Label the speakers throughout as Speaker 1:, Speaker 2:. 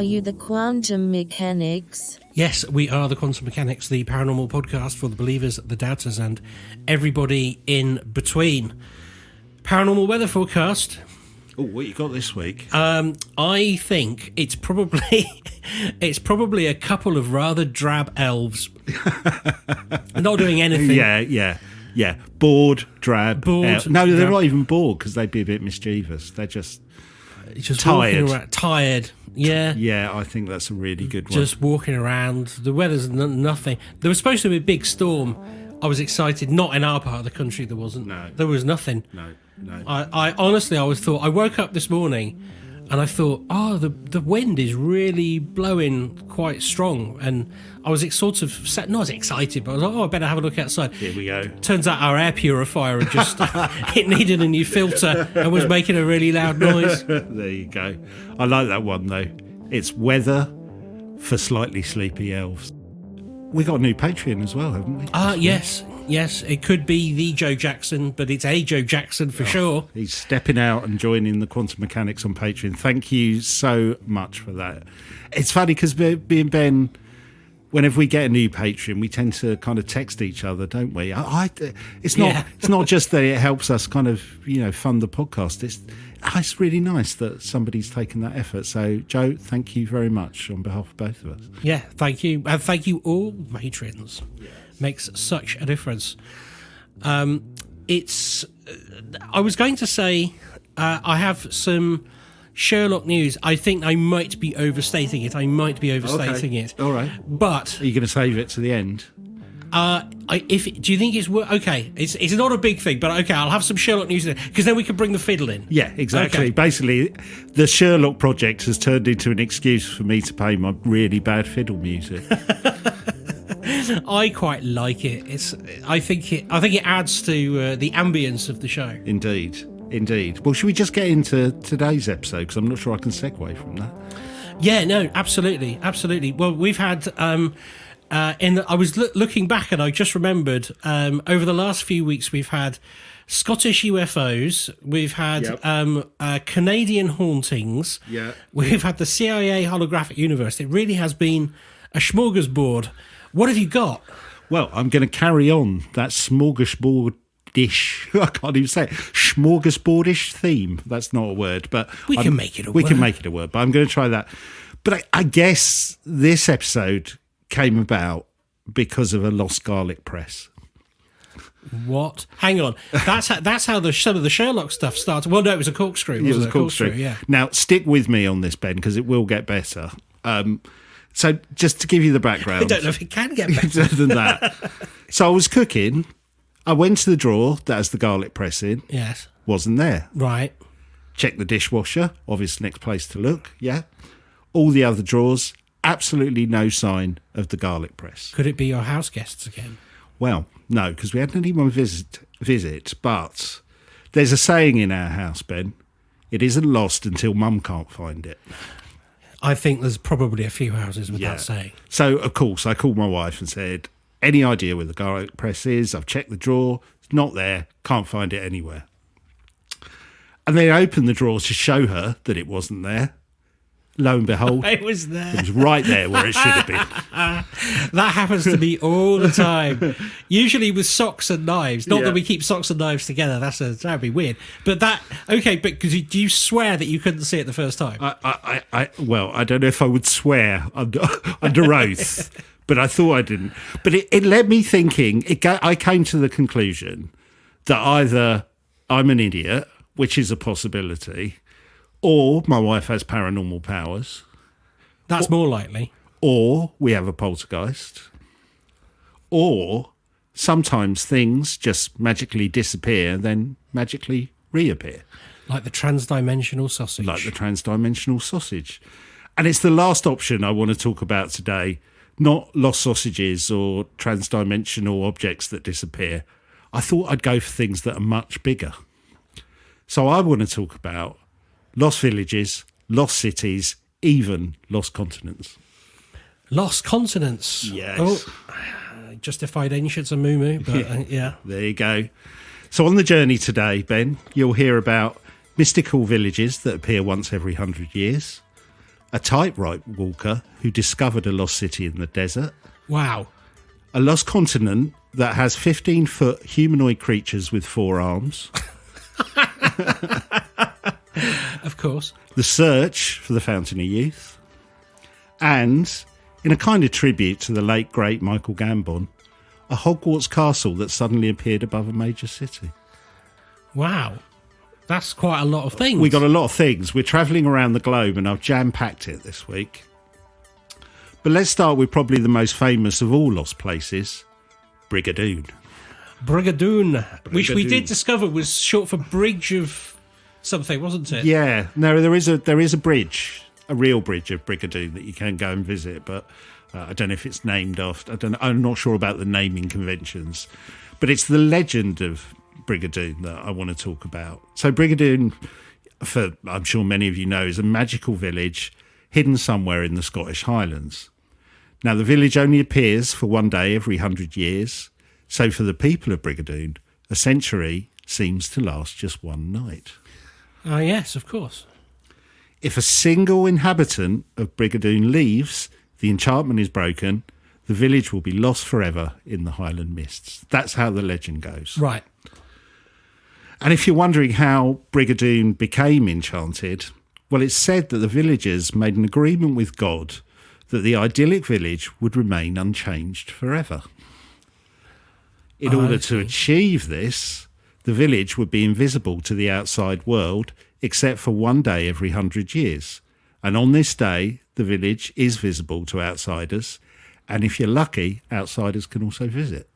Speaker 1: Are you the quantum mechanics?
Speaker 2: Yes, we are the Quantum Mechanics, the paranormal podcast for the believers, the doubters, and everybody in between. Paranormal weather forecast.
Speaker 3: Oh, what you got this week?
Speaker 2: I think it's probably a couple of rather drab elves. Not doing anything.
Speaker 3: Yeah. Bored, drab.
Speaker 2: Bored.
Speaker 3: No, they're
Speaker 2: drab.
Speaker 3: not even bored because they'd be a bit mischievous. They're just
Speaker 2: tired. Tired. Yeah.
Speaker 3: Yeah, I think that's a really good one.
Speaker 2: Just walking around. The weather's nothing. There was supposed to be a big storm. I was excited. Not in our part of the country, there wasn't.
Speaker 3: No.
Speaker 2: There was nothing.
Speaker 3: No.
Speaker 2: I honestly, I woke up this morning and I thought, the wind is really blowing quite strong. And I was sort of not as excited, but I was like, I better have a look outside.
Speaker 3: Here we go.
Speaker 2: Turns out our air purifier had just, it needed a new filter and was making a really loud noise.
Speaker 3: There you go. I like that one, though. It's weather for slightly sleepy elves. We got a new Patreon as well, haven't we?
Speaker 2: Yes. It could be the Joe Jackson, but it's a Joe Jackson for sure.
Speaker 3: He's stepping out and joining the Quantum Mechanics on Patreon. Thank you so much for that. It's funny because me and Ben, whenever we get a new Patreon, we tend to kind of text each other, don't we? It's not just that it helps us kind of, fund the podcast. It's really nice that somebody's taken that effort. So, Joe, thank you very much on behalf of both of us.
Speaker 2: Yeah, thank you. And thank you all, patrons. Yes. Makes such a difference. I was going to say, I have some Sherlock news. I think I might be overstating it. it.
Speaker 3: All right.
Speaker 2: But
Speaker 3: are you going to save it to the end?
Speaker 2: Do you think it's okay? It's not a big thing, but okay, I'll have some Sherlock news because then we can bring the fiddle in.
Speaker 3: Yeah, exactly.
Speaker 2: Okay.
Speaker 3: Basically, the Sherlock project has turned into an excuse for me to play my really bad fiddle music.
Speaker 2: I quite like it. I think it adds to the ambience of the show.
Speaker 3: Indeed. Well, should we just get into today's episode? Because I'm not sure I can segue from that.
Speaker 2: Yeah, no, absolutely. Well, we've had. I was looking back and I just remembered over the last few weeks we've had Scottish UFOs, we've had Canadian hauntings, we've had the CIA holographic universe. It really has been a smorgasbord. What have you got?
Speaker 3: Well, I'm going to carry on that smorgasbord-ish, I can't even say it, smorgasbordish theme. That's not a word, but
Speaker 2: we can make it a
Speaker 3: word, but I'm going to try that. But I guess this episode came about because of a lost garlic press.
Speaker 2: What? Hang on. That's how some of the Sherlock stuff started. Well, no, it was a corkscrew.
Speaker 3: It was a corkscrew.
Speaker 2: Yeah.
Speaker 3: Now, stick with me on this, Ben, because it will get better. So just to give you the background.
Speaker 2: I don't know if it can get better
Speaker 3: than that. So I was cooking. I went to the drawer that has the garlic press in.
Speaker 2: Yes.
Speaker 3: Wasn't there.
Speaker 2: Right.
Speaker 3: Check the dishwasher. Obvious next place to look. Yeah. All the other drawers. Absolutely no sign of the garlic press.
Speaker 2: Could it be your house guests again?
Speaker 3: Well, no, because we hadn't anyone visit, but there's a saying in our house, Ben. It isn't lost until Mum can't find it.
Speaker 2: I think there's probably a few houses with that saying.
Speaker 3: So, of course, I called my wife and said, any idea where the garlic press is? I've checked the drawer. It's not there. Can't find it anywhere. And then I opened the drawer to show her that it wasn't there. Lo and behold,
Speaker 2: it was there.
Speaker 3: It was right there where it should have been.
Speaker 2: That happens to me all the time. Usually with socks and knives. Not that we keep socks and knives together. That'd be weird. But do you swear that you couldn't see it the first time?
Speaker 3: Well, I don't know if I would swear under oath, but I thought I didn't. But it led me thinking. I came to the conclusion that either I'm an idiot, which is a possibility, or my wife has paranormal powers.
Speaker 2: That's more likely.
Speaker 3: Or we have a poltergeist. Or sometimes things just magically disappear and then magically reappear.
Speaker 2: Like the transdimensional sausage.
Speaker 3: And it's the last option I want to talk about today. Not lost sausages or transdimensional objects that disappear. I thought I'd go for things that are much bigger. So I want to talk about lost villages, lost cities, even lost continents.
Speaker 2: Lost continents?
Speaker 3: Yes.
Speaker 2: Oh, justified ancients and moo-moo, but yeah.
Speaker 3: There you go. So on the journey today, Ben, you'll hear about mystical villages that appear once every 100 years, a tightrope walker who discovered a lost city in the desert,
Speaker 2: Wow.
Speaker 3: a lost continent that has 15-foot humanoid creatures with 4 arms,
Speaker 2: Of course.
Speaker 3: the search for the Fountain of Youth, and, in a kind of tribute to the late, great Michael Gambon, a Hogwarts castle that suddenly appeared above a major city.
Speaker 2: Wow. That's quite a lot of things.
Speaker 3: We got a lot of things. We're travelling around the globe and I've jam-packed it this week. But let's start with probably the most famous of all lost places, Brigadoon.
Speaker 2: Brigadoon, which we
Speaker 3: Brigadoon.
Speaker 2: did discover was short for Bridge of something, wasn't it?
Speaker 3: Yeah, no, there is a bridge, a real bridge of Brigadoon that you can go and visit, but I don't know if it's named after. I'm not sure about the naming conventions, but it's the legend of Brigadoon that I want to talk about. So Brigadoon, I'm sure many of you know, is a magical village hidden somewhere in the Scottish Highlands. Now, the village only appears for one day every 100 years, so for the people of Brigadoon, a century seems to last just one night.
Speaker 2: Yes, of course.
Speaker 3: If a single inhabitant of Brigadoon leaves, the enchantment is broken, the village will be lost forever in the Highland mists. That's how the legend goes.
Speaker 2: Right.
Speaker 3: And if you're wondering how Brigadoon became enchanted, well, it's said that the villagers made an agreement with God that the idyllic village would remain unchanged forever. In order to achieve this, the village would be invisible to the outside world, except for one day every 100 years. And on this day, the village is visible to outsiders. And if you're lucky, outsiders can also visit.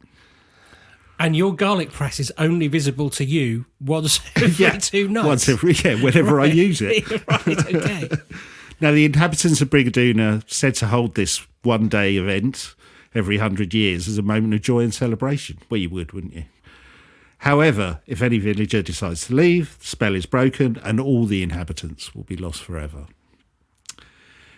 Speaker 2: And your garlic press is only visible to you once every 2 nights.
Speaker 3: Whenever I use it.
Speaker 2: Right, okay.
Speaker 3: Now, the inhabitants of Brigadoon are said to hold this one-day event every 100 years as a moment of joy and celebration. Well, you would, wouldn't you? However, if any villager decides to leave, the spell is broken and all the inhabitants will be lost forever.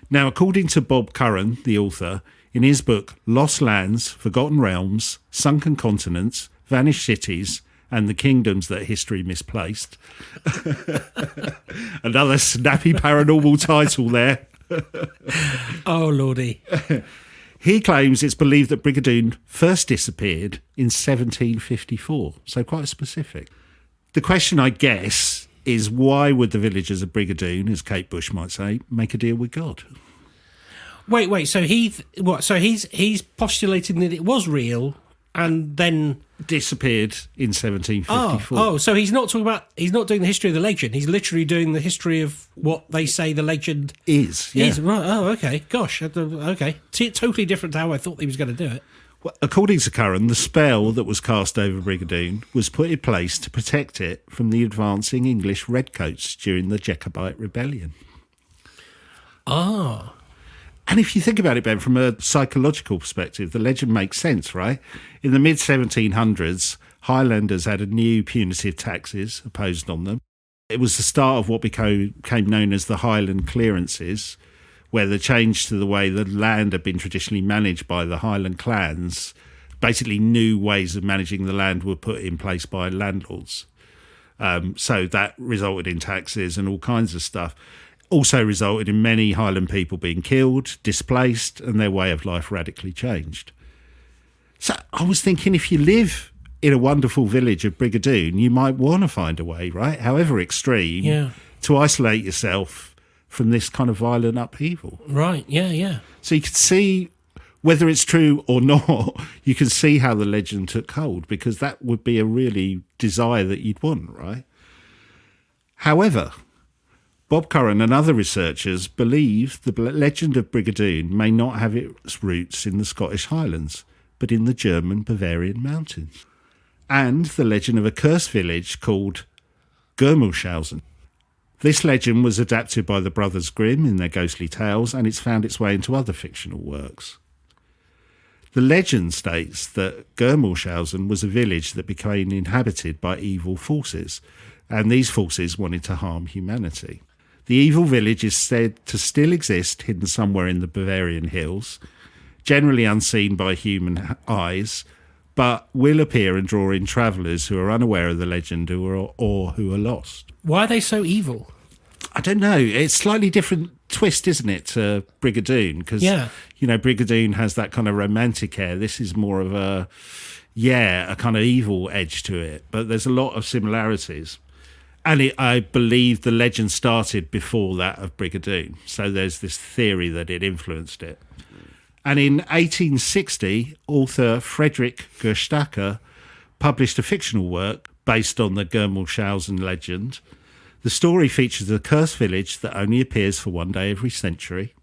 Speaker 3: Now, according to Bob Curran, the author, in his book Lost Lands, Forgotten Realms, Sunken Continents, Vanished Cities, and the Kingdoms That History Misplaced, another snappy paranormal title there.
Speaker 2: Oh, lordy.
Speaker 3: He claims it's believed that Brigadoon first disappeared in 1754, so quite specific. The question, I guess, is why would the villagers of Brigadoon, as Kate Bush might say, make a deal with God?
Speaker 2: Wait. So he's postulating that it was real, and then
Speaker 3: Disappeared in 1754.
Speaker 2: Oh, so he's not doing the history of the legend. He's literally doing the history of what they say the legend
Speaker 3: Is, yeah.
Speaker 2: is. Right. Oh, okay. Gosh. Okay. Totally different to how I thought he was going to do it.
Speaker 3: Well, according to Curran, the spell that was cast over Brigadoon was put in place to protect it from the advancing English redcoats during the Jacobite Rebellion.
Speaker 2: Ah.
Speaker 3: And if you think about it, Ben, from a psychological perspective, the legend makes sense, right? In the mid-1700s, Highlanders had a new punitive taxes imposed on them. It was the start of what became known as the Highland clearances, where the change to the way the land had been traditionally managed by the Highland clans, basically new ways of managing the land were put in place by landlords. So that resulted in taxes and all kinds of stuff. Also resulted in many Highland people being killed, displaced, and their way of life radically changed. So I was thinking, if you live in a wonderful village of Brigadoon, you might want to find a way, right, however extreme, to isolate yourself from this kind of violent upheaval.
Speaker 2: Right, yeah.
Speaker 3: So you can see, whether it's true or not, you can see how the legend took hold, because that would be a really desire that you'd want, right? However, Bob Curran and other researchers believe the legend of Brigadoon may not have its roots in the Scottish Highlands, but in the German Bavarian mountains. And the legend of a cursed village called Germelshausen. This legend was adapted by the Brothers Grimm in their ghostly tales, and it's found its way into other fictional works. The legend states that Germelshausen was a village that became inhabited by evil forces, and these forces wanted to harm humanity. The evil village is said to still exist hidden somewhere in the Bavarian hills, generally unseen by human eyes, but will appear and draw in travellers who are unaware of the legend or who are lost.
Speaker 2: Why are they so evil?
Speaker 3: I don't know. It's slightly different twist, isn't it, to Brigadoon? Because, Brigadoon has that kind of romantic air. This is more of a kind of evil edge to it. But there's a lot of similarities. And I believe the legend started before that of Brigadoon. So there's this theory that it influenced it. And in 1860, author Frederick Gerstacker published a fictional work based on the Germelshausen legend. The story features a cursed village that only appears for one day every century.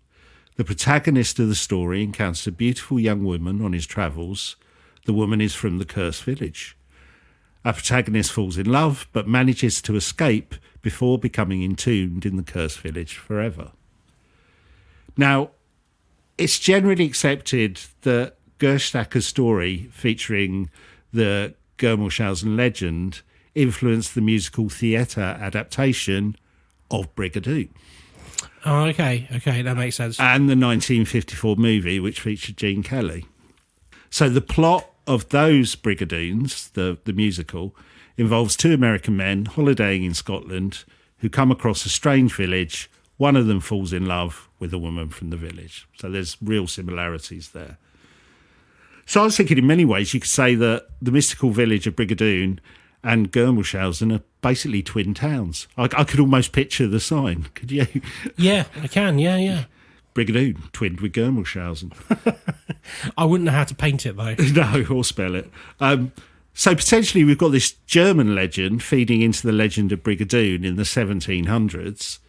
Speaker 3: The protagonist of the story encounters a beautiful young woman on his travels. The woman is from the cursed village. Our protagonist falls in love, but manages to escape before becoming entombed in the cursed village forever. Now, it's generally accepted that Gerstacker's story featuring the Germelshausen legend influenced the musical theatre adaptation of Brigadoon.
Speaker 2: Oh, okay, that makes sense.
Speaker 3: And the 1954 movie, which featured Gene Kelly. So the plot of those Brigadoons, the musical, involves two American men holidaying in Scotland who come across a strange village. One of them falls in love with a woman from the village. So there's real similarities there. So I was thinking in many ways you could say that the mystical village of Brigadoon and Germelshausen are basically twin towns. I could almost picture the sign. Could you?
Speaker 2: Yeah, I can. Yeah.
Speaker 3: Brigadoon, twinned with Germelshausen.
Speaker 2: I wouldn't know how to paint it, though.
Speaker 3: No, or spell it. So potentially we've got this German legend feeding into the legend of Brigadoon in the 1700s.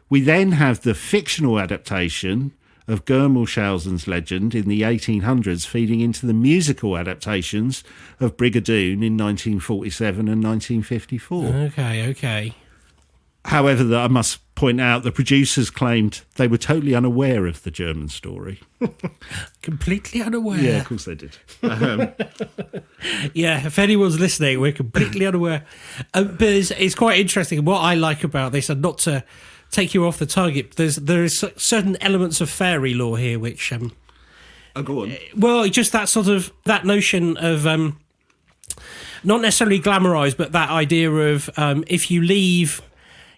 Speaker 3: We then have the fictional adaptation of Germelshausen's legend in the 1800s feeding into the musical adaptations of Brigadoon in 1947 and 1954.
Speaker 2: Okay.
Speaker 3: However, I must point out the producers claimed they were totally unaware of the German story.
Speaker 2: Completely unaware?
Speaker 3: Yeah, of course they did.
Speaker 2: Yeah, if anyone's listening, we're completely unaware. But it's quite interesting. What I like about this, and not to take you off the target, there is certain elements of fairy lore here, which...
Speaker 3: go on.
Speaker 2: Well, just that sort of, that notion of... not necessarily glamorised, but that idea of if you leave...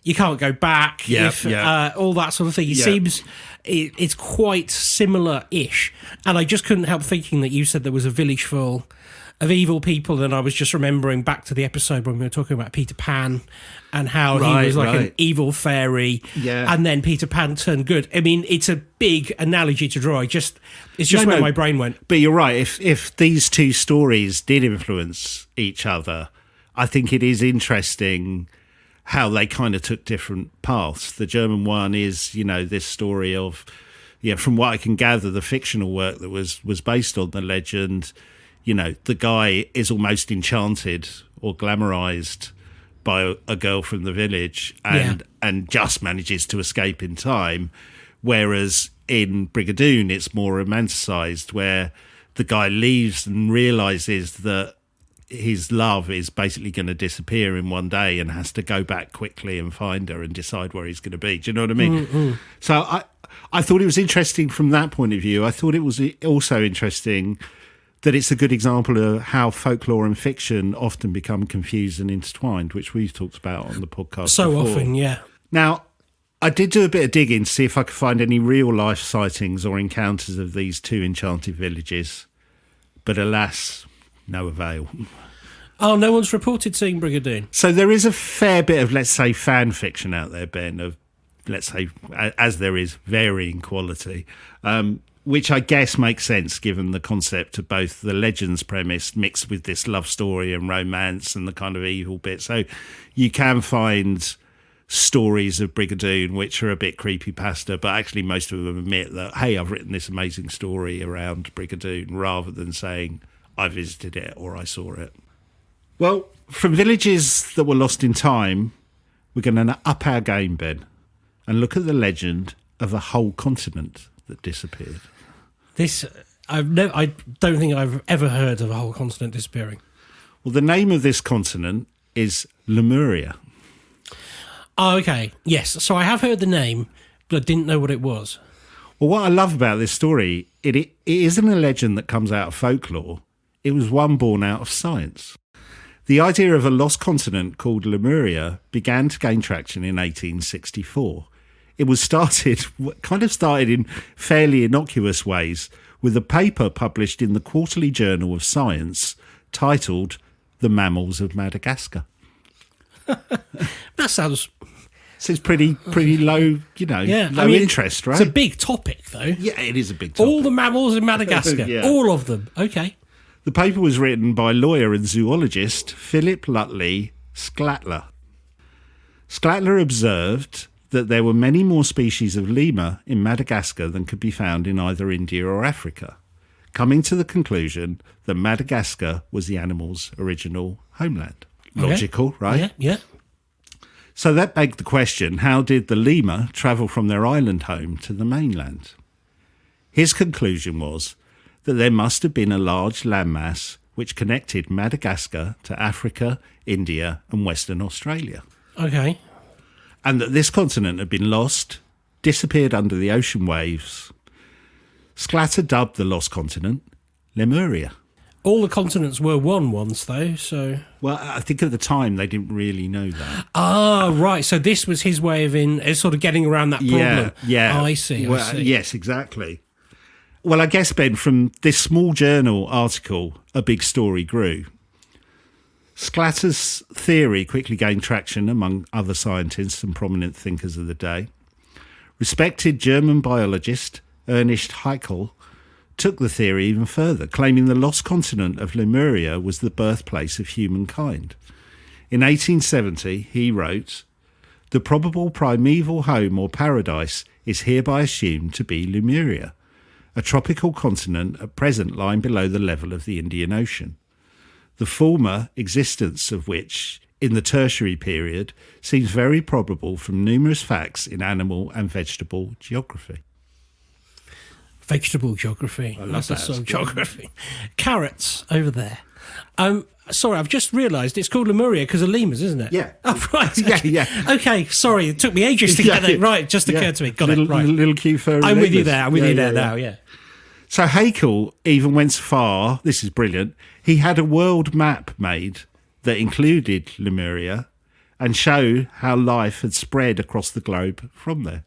Speaker 2: You can't go back. All that sort of thing. It seems it's quite similar-ish. And I just couldn't help thinking that you said there was a village full of evil people, and I was just remembering back to the episode when we were talking about Peter Pan and how he was like an evil fairy, and then Peter Pan turned good. I mean, it's a big analogy to draw. It's just where my brain went.
Speaker 3: But you're right. If these two stories did influence each other, I think it is interesting how they kind of took different paths. The German one is, this story of, from what I can gather, the fictional work that was based on the legend, the guy is almost enchanted or glamorized by a girl from the village and just manages to escape in time. Whereas in Brigadoon, it's more romanticized, where the guy leaves and realizes that his love is basically going to disappear in one day and has to go back quickly and find her and decide where he's going to be. Do you know what I mean? Mm-hmm. So I thought it was interesting from that point of view. I thought it was also interesting that it's a good example of how folklore and fiction often become confused and intertwined, which we've talked about on the podcast
Speaker 2: so
Speaker 3: before.
Speaker 2: Often, yeah.
Speaker 3: Now, I did do a bit of digging to see if I could find any real-life sightings or encounters of these two enchanted villages, but alas, no avail.
Speaker 2: Oh, no one's reported seeing Brigadoon.
Speaker 3: So there is a fair bit of, let's say, fan fiction out there, Ben, of, let's say, as there is, varying quality, which I guess makes sense given the concept of both the legend's premise mixed with this love story and romance and the kind of evil bit. So you can find stories of Brigadoon which are a bit creepypasta, but actually most of them admit that, hey, I've written this amazing story around Brigadoon, rather than saying I visited it or I saw it. Well, from villages that were lost in time, we're going to up our game, Ben, and look at the legend of a whole continent that disappeared.
Speaker 2: I don't think I've ever heard of a whole continent disappearing.
Speaker 3: Well, the name of this continent is Lemuria.
Speaker 2: Oh, okay. Yes. So I have heard the name, but I didn't know what it was.
Speaker 3: Well, what I love about this story, it isn't a legend that comes out of folklore. It was one born out of science. The idea of a lost continent called Lemuria began to gain traction in 1864. it was started in fairly innocuous ways with a paper published in the Quarterly Journal of Science titled The Mammals of Madagascar.
Speaker 2: That sounds...
Speaker 3: So it's pretty low, low interest, right?
Speaker 2: It's a big topic, though.
Speaker 3: Yeah, it is a big topic.
Speaker 2: All the mammals in Madagascar.
Speaker 3: Yeah.
Speaker 2: All of them. Okay.
Speaker 3: The paper was written by lawyer and zoologist Philip Lutley Sclattler. Sclattler observed that there were many more species of lemur in Madagascar than could be found in either India or Africa, coming to the conclusion that Madagascar was the animal's original homeland.
Speaker 2: Okay.
Speaker 3: Logical, right?
Speaker 2: Yeah.
Speaker 3: So that begged the question, how did the lemur travel from their island home to the mainland? His conclusion was that there must have been a large landmass which connected Madagascar to Africa, India and Western Australia.
Speaker 2: Okay.
Speaker 3: And that this continent had been lost, disappeared under the ocean waves. Sclatter dubbed the lost continent Lemuria.
Speaker 2: All the continents were one once, though, so...
Speaker 3: Well, I think at the time they didn't really know that.
Speaker 2: Ah, right. So this was his way of sort of getting around that problem.
Speaker 3: Yeah.
Speaker 2: I see.
Speaker 3: Yes, exactly. Well, I guess, Ben, from this small journal article, a big story grew. Sclatter's theory quickly gained traction among other scientists and prominent thinkers of the day. Respected German biologist Ernst Haeckel took the theory even further, claiming the lost continent of Lemuria was the birthplace of humankind. In 1870, he wrote, "The probable primeval home or paradise is hereby assumed to be Lemuria, a tropical continent at present lying below the level of the Indian Ocean, the former existence of which in the tertiary period seems very probable from numerous facts in animal and vegetable geography."
Speaker 2: Vegetable geography.
Speaker 3: I love that.
Speaker 2: Sort of geography. Carrots over there. Sorry, I've just realised it's called Lemuria because of lemurs, isn't it?
Speaker 3: Yeah.
Speaker 2: Oh, right.
Speaker 3: Yeah.
Speaker 2: Okay, sorry. It took me ages to get it right. Just occurred to me. Got it. Right.
Speaker 3: Little cute furry
Speaker 2: I'm with you
Speaker 3: lemurs.
Speaker 2: there. I'm with you there now, yeah.
Speaker 3: So Haeckel even went so far, this is brilliant, he had a world map made that included Lemuria and showed how life had spread across the globe from there.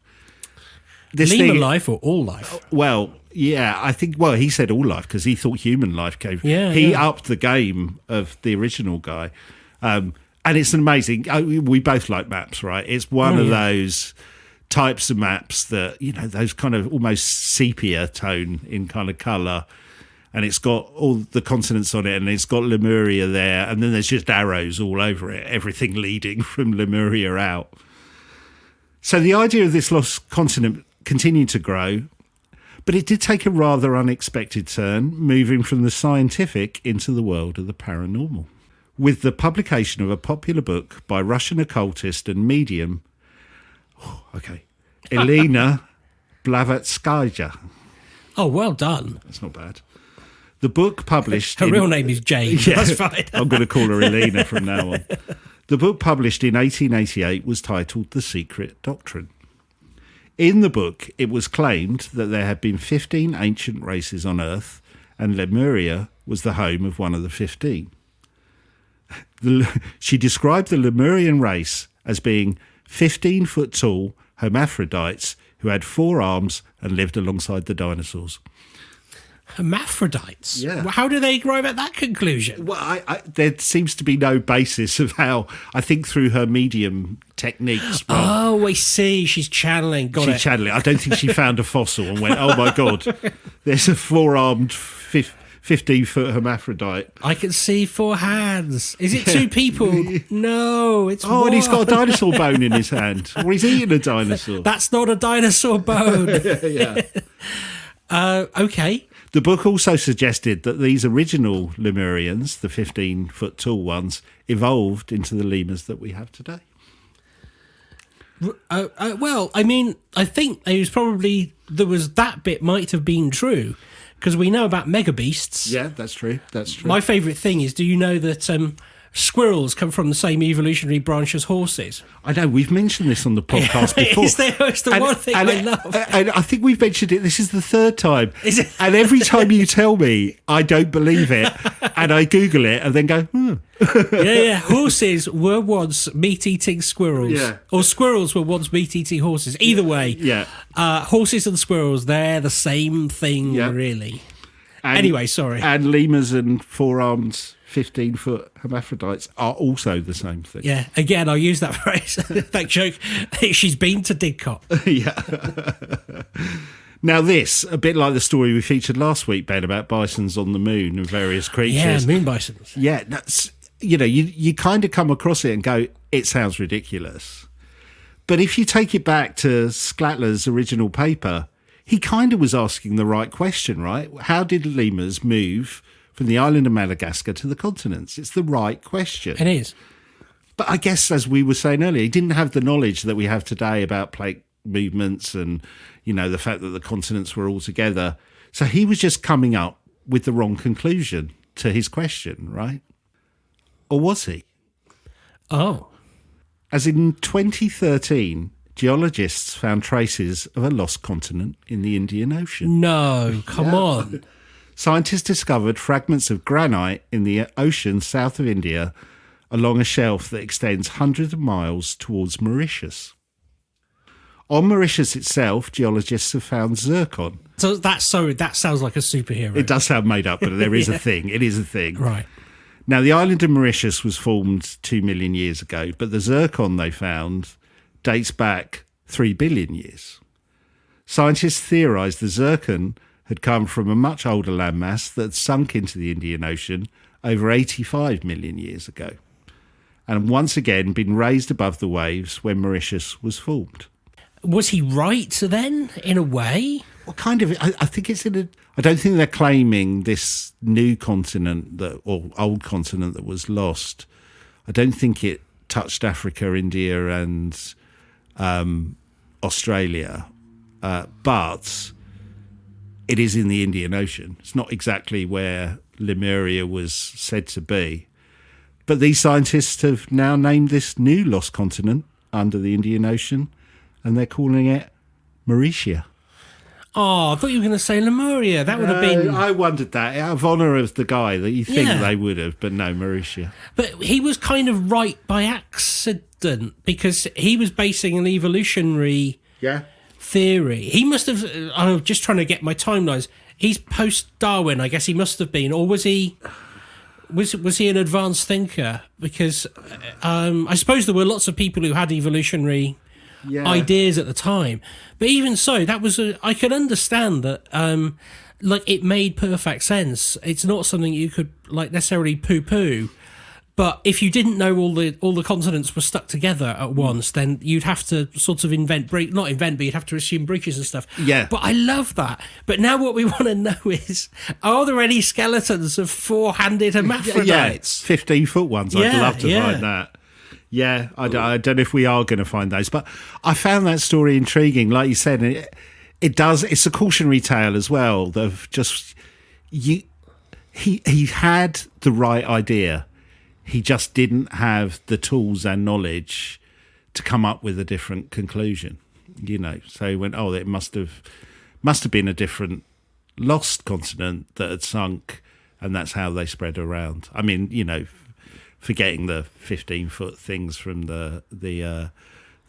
Speaker 2: Lemur life or all life?
Speaker 3: Well, yeah, I think, he said all life because he thought human life came.
Speaker 2: Yeah,
Speaker 3: he
Speaker 2: yeah.
Speaker 3: upped the game of the original guy. And it's an amazing, we both like maps, right? It's one of those types of maps that, those kind of almost sepia tone in kind of colour. And it's got all the continents on it and it's got Lemuria there. And then there's just arrows all over it, everything leading from Lemuria out. So the idea of this lost continent continued to grow, but it did take a rather unexpected turn, moving from the scientific into the world of the paranormal, with the publication of a popular book by Russian occultist and medium, Elena Blavatskaya.
Speaker 2: Oh, well done.
Speaker 3: That's not bad. The book published...
Speaker 2: Her real name is Jane.
Speaker 3: Yeah,
Speaker 2: that's fine.
Speaker 3: I'm going to call her Elena from now on. The book published in 1888 was titled The Secret Doctrine. In the book, it was claimed that there had been 15 ancient races on Earth, and Lemuria was the home of one of the 15. She described the Lemurian race as being 15-foot tall hermaphrodites who had 4 arms and lived alongside the dinosaurs.
Speaker 2: Hermaphrodites?
Speaker 3: Yeah.
Speaker 2: Well, how do they arrive at that conclusion?
Speaker 3: Well, there seems to be no basis of how, I think through her medium techniques.
Speaker 2: Oh, I see. She's channeling. Got it.
Speaker 3: Channeling. I don't think she found a fossil and went, oh my God, there's a 4-armed 15-foot hermaphrodite.
Speaker 2: I can see 4 hands. Is it 2 people? No, it's one.
Speaker 3: And he's got a dinosaur bone in his hand. Or he's eating a dinosaur.
Speaker 2: That's not a dinosaur bone.
Speaker 3: Yeah.
Speaker 2: Okay.
Speaker 3: The book also suggested that these original Lemurians, the 15-foot tall ones, evolved into the lemurs that we have today.
Speaker 2: Well, I mean, I think that bit might have been true because we know about mega beasts.
Speaker 3: Yeah, that's true. That's true.
Speaker 2: My favourite thing is, do you know that squirrels come from the same evolutionary branch as horses.
Speaker 3: I know, we've mentioned this on the podcast before.
Speaker 2: It's the one thing I love.
Speaker 3: And I think we've mentioned it. This is the third time.
Speaker 2: Is it?
Speaker 3: And every time you tell me, I don't believe it. And I Google it and then go,
Speaker 2: Yeah. Horses were once meat-eating squirrels.
Speaker 3: Yeah.
Speaker 2: Or squirrels were once meat-eating horses. Either way.
Speaker 3: Yeah.
Speaker 2: Horses and squirrels, they're the same thing, really. Anyway, sorry.
Speaker 3: And lemurs and four-armed 15-foot hermaphrodites are also the same thing.
Speaker 2: Yeah, again, I'll use that phrase, that joke. She's been to Didcot.
Speaker 3: Yeah. Now this, a bit like the story we featured last week, Ben, about bisons on the moon and various creatures.
Speaker 2: Yeah, moon bisons.
Speaker 3: Yeah, that's, you kind of come across it and go, it sounds ridiculous. But if you take it back to Sclattler's original paper, he kind of was asking the right question, right? How did lemurs move from the island of Madagascar to the continents? It's the right question.
Speaker 2: It is.
Speaker 3: But I guess, as we were saying earlier, he didn't have the knowledge that we have today about plate movements and, the fact that the continents were all together. So he was just coming up with the wrong conclusion to his question, right? Or was he?
Speaker 2: Oh.
Speaker 3: As in 2013, geologists found traces of a lost continent in the Indian Ocean.
Speaker 2: No, come on.
Speaker 3: Scientists discovered fragments of granite in the ocean south of India along a shelf that extends hundreds of miles towards Mauritius. On Mauritius itself, geologists have found zircon.
Speaker 2: So that sounds like a superhero.
Speaker 3: It does sound made up, but there is a thing. It is a thing.
Speaker 2: Right.
Speaker 3: Now, the island of Mauritius was formed 2 million years ago, but the zircon they found dates back 3 billion years. Scientists theorised the zircon had come from a much older landmass that had sunk into the Indian Ocean over 85 million years ago, and once again been raised above the waves when Mauritius was formed.
Speaker 2: Was he right then, in a way?
Speaker 3: Well, kind of. I think it's in a... I don't think they're claiming this new continent or old continent that was lost. I don't think it touched Africa, India and Australia, but it is in the Indian Ocean. It's not exactly where Lemuria was said to be. But these scientists have now named this new lost continent under the Indian Ocean, and they're calling it Mauritia.
Speaker 2: Oh, I thought you were going to say Lemuria. That would have been...
Speaker 3: I wondered that, out of honour of the guy that you think they would have, but no, Mauritia.
Speaker 2: But he was kind of right by accident, because he was basing an evolutionary theory. He must have... I'm just trying to get my timelines. He's post-Darwin, I guess he must have been. Or was he... Was he an advanced thinker? Because I suppose there were lots of people who had evolutionary ideas at the time. But even so, that was I could understand that. It made perfect sense. It's not something you could necessarily poo-poo. But if you didn't know all the continents were stuck together at once, then you'd have to sort of but you'd have to assume breaches and stuff.
Speaker 3: Yeah.
Speaker 2: But I love that. But now what we want to know is, are there any skeletons of four-handed hermaphrodites?
Speaker 3: 15-foot ones. I'd love to find that. Yeah, I don't know if we are going to find those. But I found that story intriguing. Like you said, it's a cautionary tale as well. Of just, he had the right idea. He just didn't have the tools and knowledge to come up with a different conclusion, So he went, it must have been a different lost continent that had sunk, and that's how they spread around. I mean, forgetting the 15-foot things from the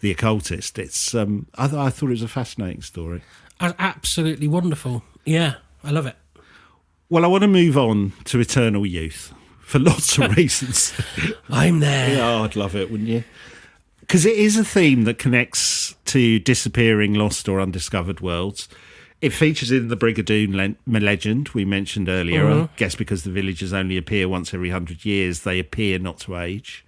Speaker 3: occultist. It's I thought it was a fascinating story.
Speaker 2: Absolutely wonderful. Yeah, I love it.
Speaker 3: Well, I want to move on to Eternal Youth. For lots of reasons.
Speaker 2: I'm there.
Speaker 3: Yeah, I'd love it, wouldn't you? Because it is a theme that connects to disappearing, lost or undiscovered worlds. It features in the Brigadoon legend we mentioned earlier.
Speaker 2: Mm-hmm.
Speaker 3: I guess because the villagers only appear once every 100 years, they appear not to age.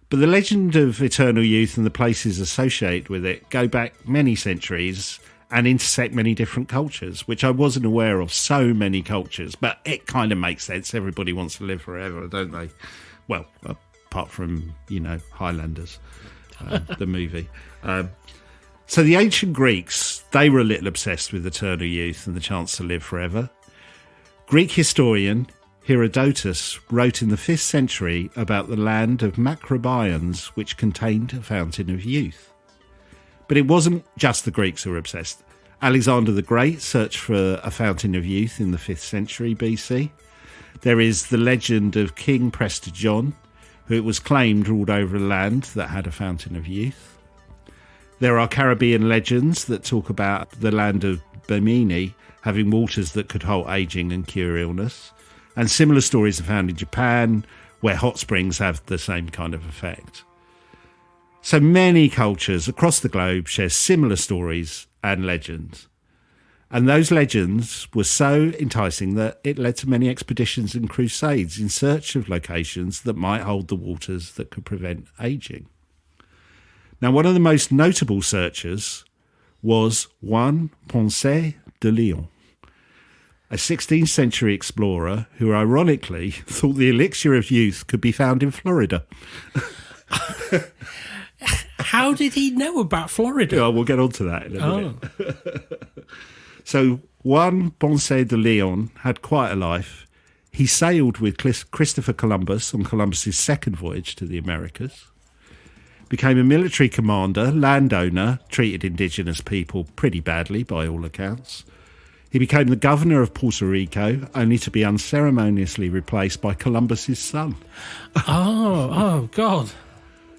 Speaker 3: But the legend of Eternal Youth and the places associated with it go back many centuries and intersect many different cultures, which I wasn't aware of. So many cultures, but it kind of makes sense. Everybody wants to live forever, don't they? Well, apart from, Highlanders, the movie. So the ancient Greeks, they were a little obsessed with eternal youth and the chance to live forever. Greek historian Herodotus wrote in the 5th century about the land of Macrobians, which contained a fountain of youth. But it wasn't just the Greeks who were obsessed. Alexander the Great searched for a fountain of youth in the 5th century BC. There is the legend of King Prester John, who it was claimed ruled over a land that had a fountain of youth. There are Caribbean legends that talk about the land of Bimini having waters that could halt aging and cure illness. And similar stories are found in Japan, where hot springs have the same kind of effect. So many cultures across the globe share similar stories and legends. And those legends were so enticing that it led to many expeditions and crusades in search of locations that might hold the waters that could prevent aging. Now, one of the most notable searchers was Juan Ponce de Leon, a 16th century explorer who ironically thought the elixir of youth could be found in Florida.
Speaker 2: How did he know about Florida?
Speaker 3: Yeah, we'll get on to that in a minute. So Juan Ponce de Leon had quite a life. He sailed with Christopher Columbus on Columbus's second voyage to the Americas, became a military commander, landowner, treated indigenous people pretty badly by all accounts. He became the governor of Puerto Rico, only to be unceremoniously replaced by Columbus's son.
Speaker 2: Oh, God.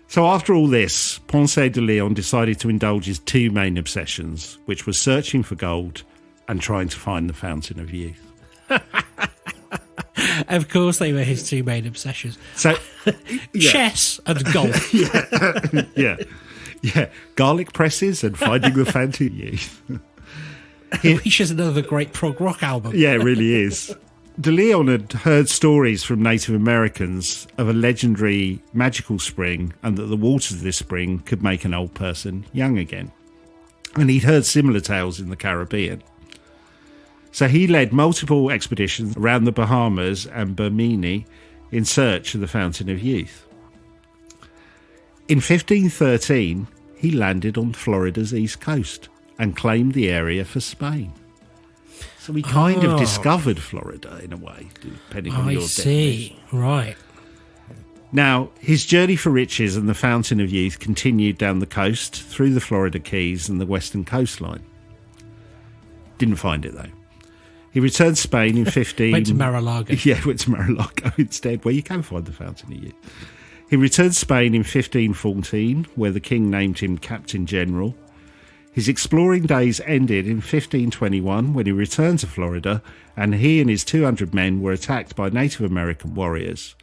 Speaker 3: So after all this, Ponce de Leon decided to indulge his two main obsessions, which were searching for gold and trying to find the fountain of youth.
Speaker 2: Of course they were his two main obsessions.
Speaker 3: So,
Speaker 2: Chess and golf.
Speaker 3: yeah. Garlic presses and finding the fountain of youth.
Speaker 2: Which is another great prog rock album.
Speaker 3: Yeah, it really is. De Leon had heard stories from Native Americans of a legendary magical spring and that the waters of this spring could make an old person young again. And he'd heard similar tales in the Caribbean. So he led multiple expeditions around the Bahamas and Bimini in search of the fountain of youth. In 1513, he landed on Florida's east coast and claimed the area for Spain. So we kind of discovered Florida in a way, depending on your definition.
Speaker 2: I see, right.
Speaker 3: Now, his journey for riches and the Fountain of Youth continued down the coast, through the Florida Keys and the western coastline. Didn't find it, though. He returned to Spain in 15...
Speaker 2: Went to Mar-a-Lago.
Speaker 3: Yeah, went to Mar-a-Lago instead, where you can find the Fountain of Youth. He returned to Spain in 1514, where the king named him Captain General. His exploring days ended in 1521, when he returned to Florida, and he and his 200 men were attacked by Native American warriors.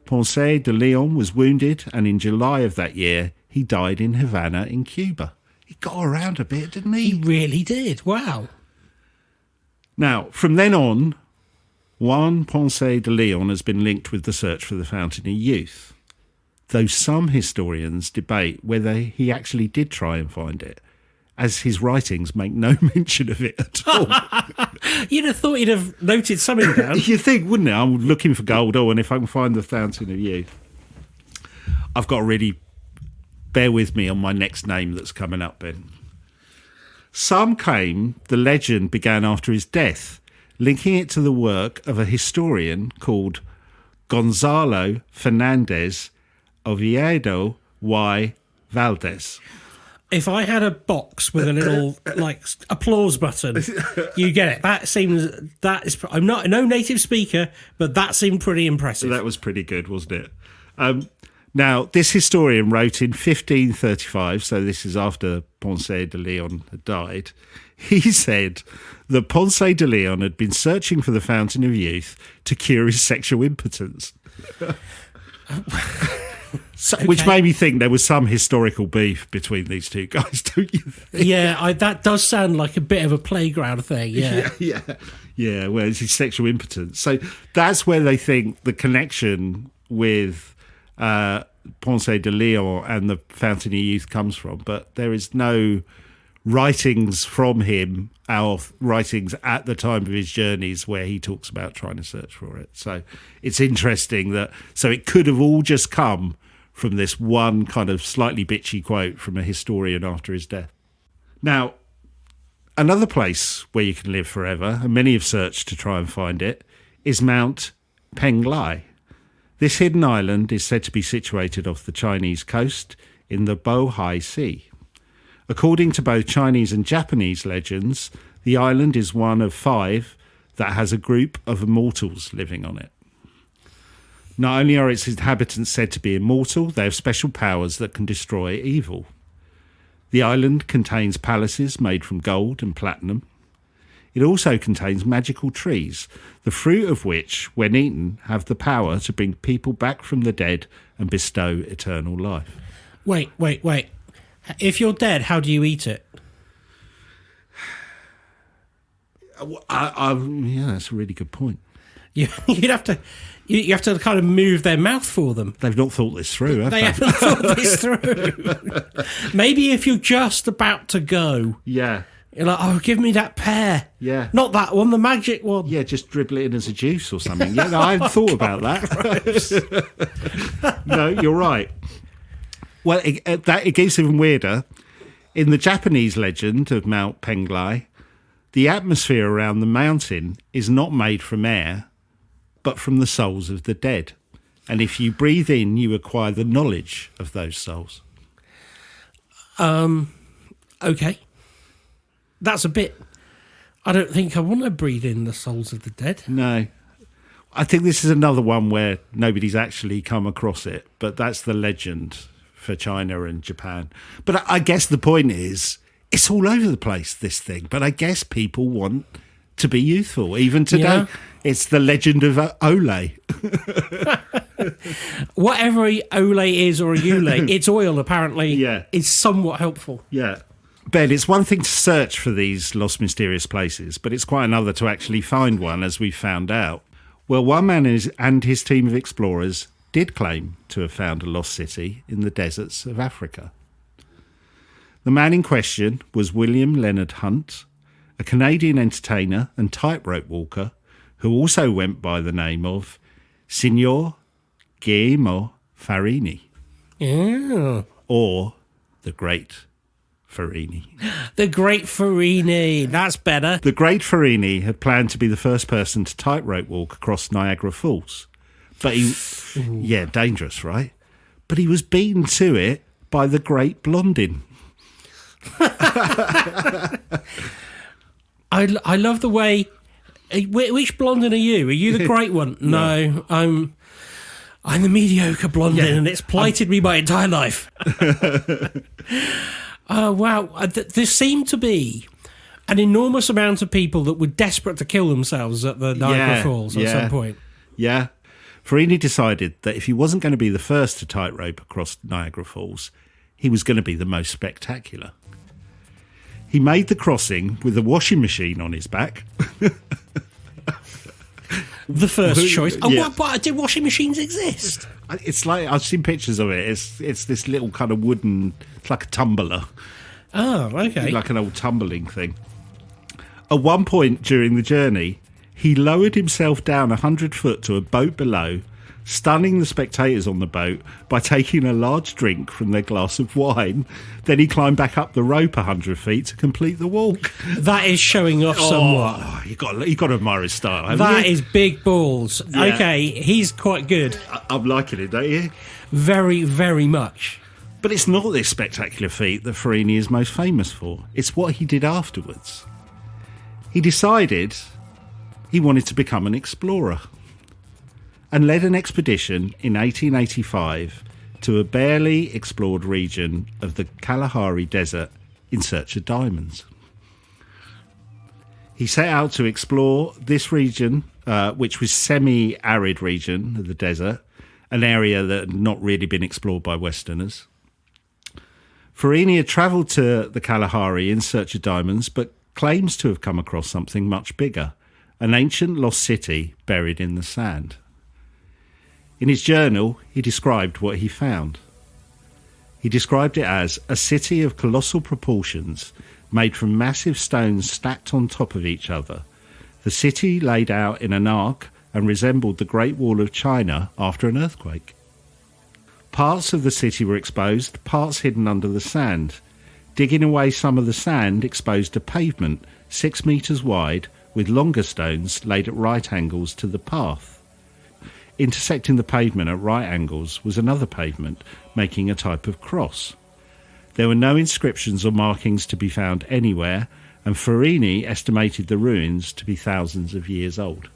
Speaker 3: Ponce de Leon was wounded, and in July of that year, he died in Havana in Cuba. He got around a bit, didn't he?
Speaker 2: He really did. Wow.
Speaker 3: Now, from then on, Juan Ponce de Leon has been linked with the search for the Fountain of Youth, though some historians debate whether he actually did try and find it, as his writings make no mention of it at all.
Speaker 2: You'd have thought he'd have noted something down.
Speaker 3: You'd think, wouldn't it? I'm looking for gold, and if I can find the Fountain of Youth. I've got to really bear with me on my next name that's coming up, Ben. Some claim the legend began after his death, linking it to the work of a historian called Gonzalo Fernandez Oviedo y Valdez.
Speaker 2: If I had a box with a little applause button, you get it. I'm not no native speaker, but that seemed pretty impressive.
Speaker 3: That was pretty good, wasn't it? Now, this historian wrote in 1535, so this is after Ponce de Leon had died. He said that Ponce de Leon had been searching for the Fountain of Youth to cure his sexual impotence.
Speaker 2: Okay.
Speaker 3: Which made me think there was some historical beef between these two guys, don't you think?
Speaker 2: Yeah, that does sound like a bit of a playground thing, yeah.
Speaker 3: Yeah, well, it's his sexual impotence. So that's where they think the connection with Ponce de Leon and the Fountain of Youth comes from. But there is no writings from him, our writings at the time of his journeys, where he talks about trying to search for it. So it's interesting that, so it could have all just come from this one kind of slightly bitchy quote from a historian after his death. Now, another place where you can live forever, and many have searched to try and find it, is Mount Penglai. This hidden island is said to be situated off the Chinese coast in the Bohai Sea. According to both Chinese and Japanese legends, the island is one of 5 that has a group of immortals living on it. Not only are its inhabitants said to be immortal, they have special powers that can destroy evil. The island contains palaces made from gold and platinum. It also contains magical trees, the fruit of which, when eaten, have the power to bring people back from the dead and bestow eternal life.
Speaker 2: Wait. If you're dead, how do you eat it?
Speaker 3: Yeah, that's a really good point.
Speaker 2: You'd have to... You have to kind of move their mouth for them.
Speaker 3: They've not thought this through, have they?
Speaker 2: They haven't thought this through. Maybe if you're just about to go,
Speaker 3: Yeah.
Speaker 2: you're like, oh, give me that pear.
Speaker 3: Yeah.
Speaker 2: Not that one, the magic one.
Speaker 3: Yeah, just dribble it in as a juice or something. Yeah, no, I hadn't thought about that. No, you're right. Well, it gets even weirder. In the Japanese legend of Mount Penglai, the atmosphere around the mountain is not made from air, but from the souls of the dead. And if you breathe in, you acquire the knowledge of those souls.
Speaker 2: Okay. That's a bit... I don't think I want to breathe in the souls of the dead.
Speaker 3: No. I think this is another one where nobody's actually come across it, but that's the legend for China and Japan. But I guess the point is, it's all over the place, this thing. But I guess people want to be youthful, even today.
Speaker 2: Yeah.
Speaker 3: It's the legend of Olay.
Speaker 2: Whatever Olay is or a Yule, its oil apparently is somewhat helpful.
Speaker 3: Yeah. Ben, it's one thing to search for these lost mysterious places, but it's quite another to actually find one, as we found out. Well, one man and his team of explorers did claim to have found a lost city in the deserts of Africa. The man in question was William Leonard Hunt, a Canadian entertainer and tightrope walker who also went by the name of Signor Guillermo Farini.
Speaker 2: Yeah.
Speaker 3: Or the Great Farini.
Speaker 2: The Great Farini. That's better.
Speaker 3: The Great Farini had planned to be the first person to tightrope walk across Niagara Falls. But he... Yeah, dangerous, right? But he was beaten to it by the Great Blondin.
Speaker 2: I love the way... Which blondin are you? Are you the great one? No, I'm the mediocre blondin, and it's blighted me my entire life. Oh, wow. There seemed to be an enormous amount of people that were desperate to kill themselves at the Niagara Falls at some point.
Speaker 3: Yeah. Farini decided that if he wasn't going to be the first to tightrope across Niagara Falls, he was going to be the most spectacular. He made the crossing with a washing machine on his back.
Speaker 2: The first choice. Oh,
Speaker 3: Yeah.
Speaker 2: what? Did washing machines exist?
Speaker 3: It's like, I've seen pictures of it. It's this little kind of wooden, it's like a tumbler.
Speaker 2: Oh, okay.
Speaker 3: Like an old tumbling thing. At one point during the journey, he lowered himself down 100 foot to a boat below, stunning the spectators on the boat by taking a large drink from their glass of wine. Then he climbed back up the rope 100 feet to complete the walk.
Speaker 2: That is showing off somewhat.
Speaker 3: Oh, you got to admire his style, haven't
Speaker 2: That
Speaker 3: you?
Speaker 2: is big balls.
Speaker 3: Yeah.
Speaker 2: Okay, he's quite good.
Speaker 3: I'm liking it, don't you?
Speaker 2: Very, very much.
Speaker 3: But it's not this spectacular feat that Farini is most famous for. It's what he did afterwards. He decided he wanted to become an explorer and led an expedition in 1885 to a barely explored region of the Kalahari Desert in search of diamonds. He set out to explore this region, which was semi-arid region of the desert, an area that had not really been explored by Westerners. Farini had travelled to the Kalahari in search of diamonds, but claims to have come across something much bigger, an ancient lost city buried in the sand. In his journal, he described what he found. He described it as a city of colossal proportions, made from massive stones stacked on top of each other. The city laid out in an arc and resembled the Great Wall of China after an earthquake. Parts of the city were exposed, parts hidden under the sand. Digging away some of the sand exposed a pavement 6 metres wide with longer stones laid at right angles to the path. Intersecting the pavement at right angles was another pavement, making a type of cross. There were no inscriptions or markings to be found anywhere, and Farini estimated the ruins to be thousands of years old.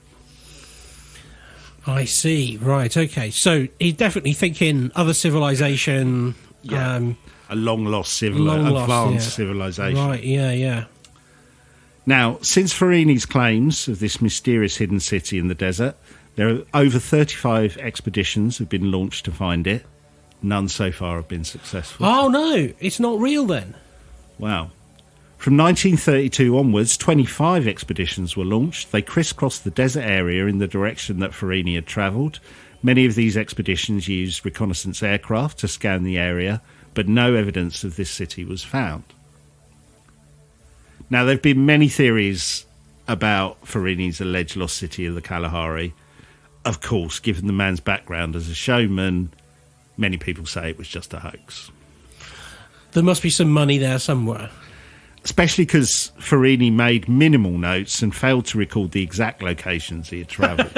Speaker 2: I see. Right. Okay. So he's definitely thinking other civilization.
Speaker 3: Yeah. A long-lost advanced civilization.
Speaker 2: Right. Yeah. Yeah.
Speaker 3: Now, since Farini's claims of this mysterious hidden city in the desert, there are over 35 expeditions have been launched to find it. None so far have been successful.
Speaker 2: Oh no! It's not real then.
Speaker 3: Wow. From 1932 onwards, 25 expeditions were launched. They crisscrossed the desert area in the direction that Farini had travelled. Many of these expeditions used reconnaissance aircraft to scan the area, but no evidence of this city was found. Now, there have been many theories about Farini's alleged lost city of the Kalahari. Of course, given the man's background as a showman, many people say it was just a hoax.
Speaker 2: There must be some money there somewhere.
Speaker 3: Especially because Farini made minimal notes and failed to record the exact locations he had travelled.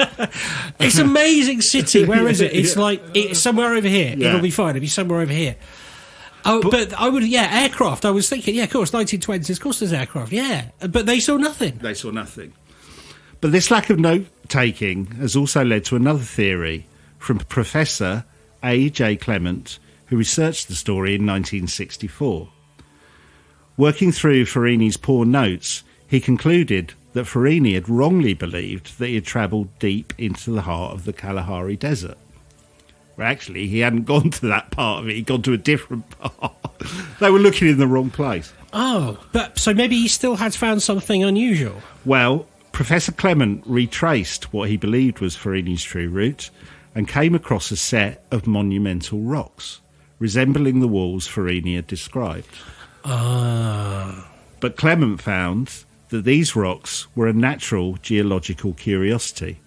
Speaker 2: It's an amazing city. Where is it? It's like it's somewhere over here.
Speaker 3: Yeah.
Speaker 2: It'll be fine. It'll be somewhere over here. Oh, but I would, aircraft. I was thinking, of course, 1920s. Of course, there's aircraft. Yeah, but they saw nothing.
Speaker 3: They saw nothing. But this lack of note-taking has also led to another theory from Professor A.J. Clement, who researched the story in 1964. Working through Farini's poor notes, he concluded that Farini had wrongly believed that he had travelled deep into the heart of the Kalahari Desert. Well, actually, he hadn't gone to that part of it. He'd gone to a different part. They were looking in the wrong place.
Speaker 2: Oh, but so maybe he still had found something unusual.
Speaker 3: Well, Professor Clement retraced what he believed was Farini's true route and came across a set of monumental rocks, resembling the walls Farini had described. But Clement found that these rocks were a natural geological curiosity,